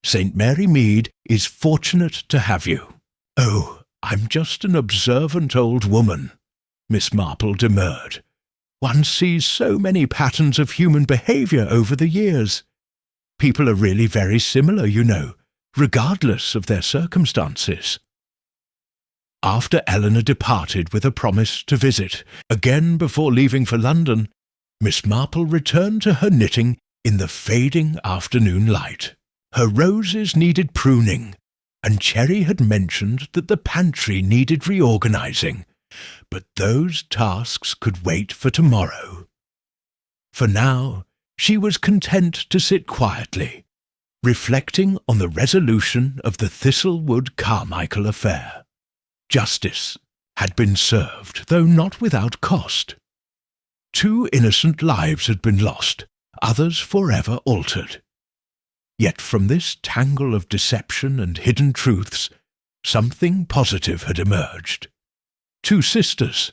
St. Mary Mead is fortunate to have you. Oh, I'm just an observant old woman, Miss Marple demurred. One sees so many patterns of human behaviour over the years. People are really very similar, you know, regardless of their circumstances. After Eleanor departed with a promise to visit, again before leaving for London, Miss Marple returned to her knitting in the fading afternoon light. Her roses needed pruning, and Cherry had mentioned that the pantry needed reorganising, but those tasks could wait for tomorrow. For now, she was content to sit quietly, reflecting on the resolution of the Thistlewood-Carmichael affair. Justice had been served, though not without cost. 2 innocent lives had been lost, others forever altered. Yet from this tangle of deception and hidden truths, something positive had emerged. 2 sisters,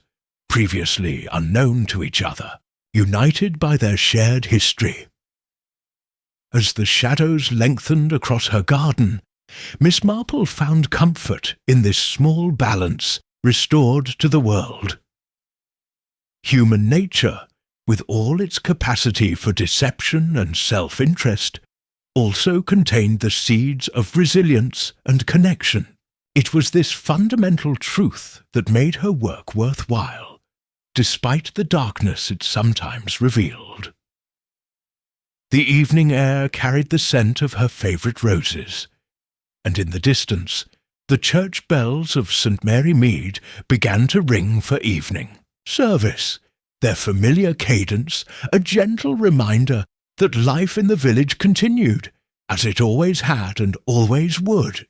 previously unknown to each other, united by their shared history. As the shadows lengthened across her garden, Miss Marple found comfort in this small balance restored to the world. Human nature, with all its capacity for deception and self-interest, also contained the seeds of resilience and connection. It was this fundamental truth that made her work worthwhile, despite the darkness it sometimes revealed. The evening air carried the scent of her favourite roses, and in the distance the church bells of St. Mary Mead began to ring for evening service, their familiar cadence a gentle reminder that life in the village continued, as it always had and always would.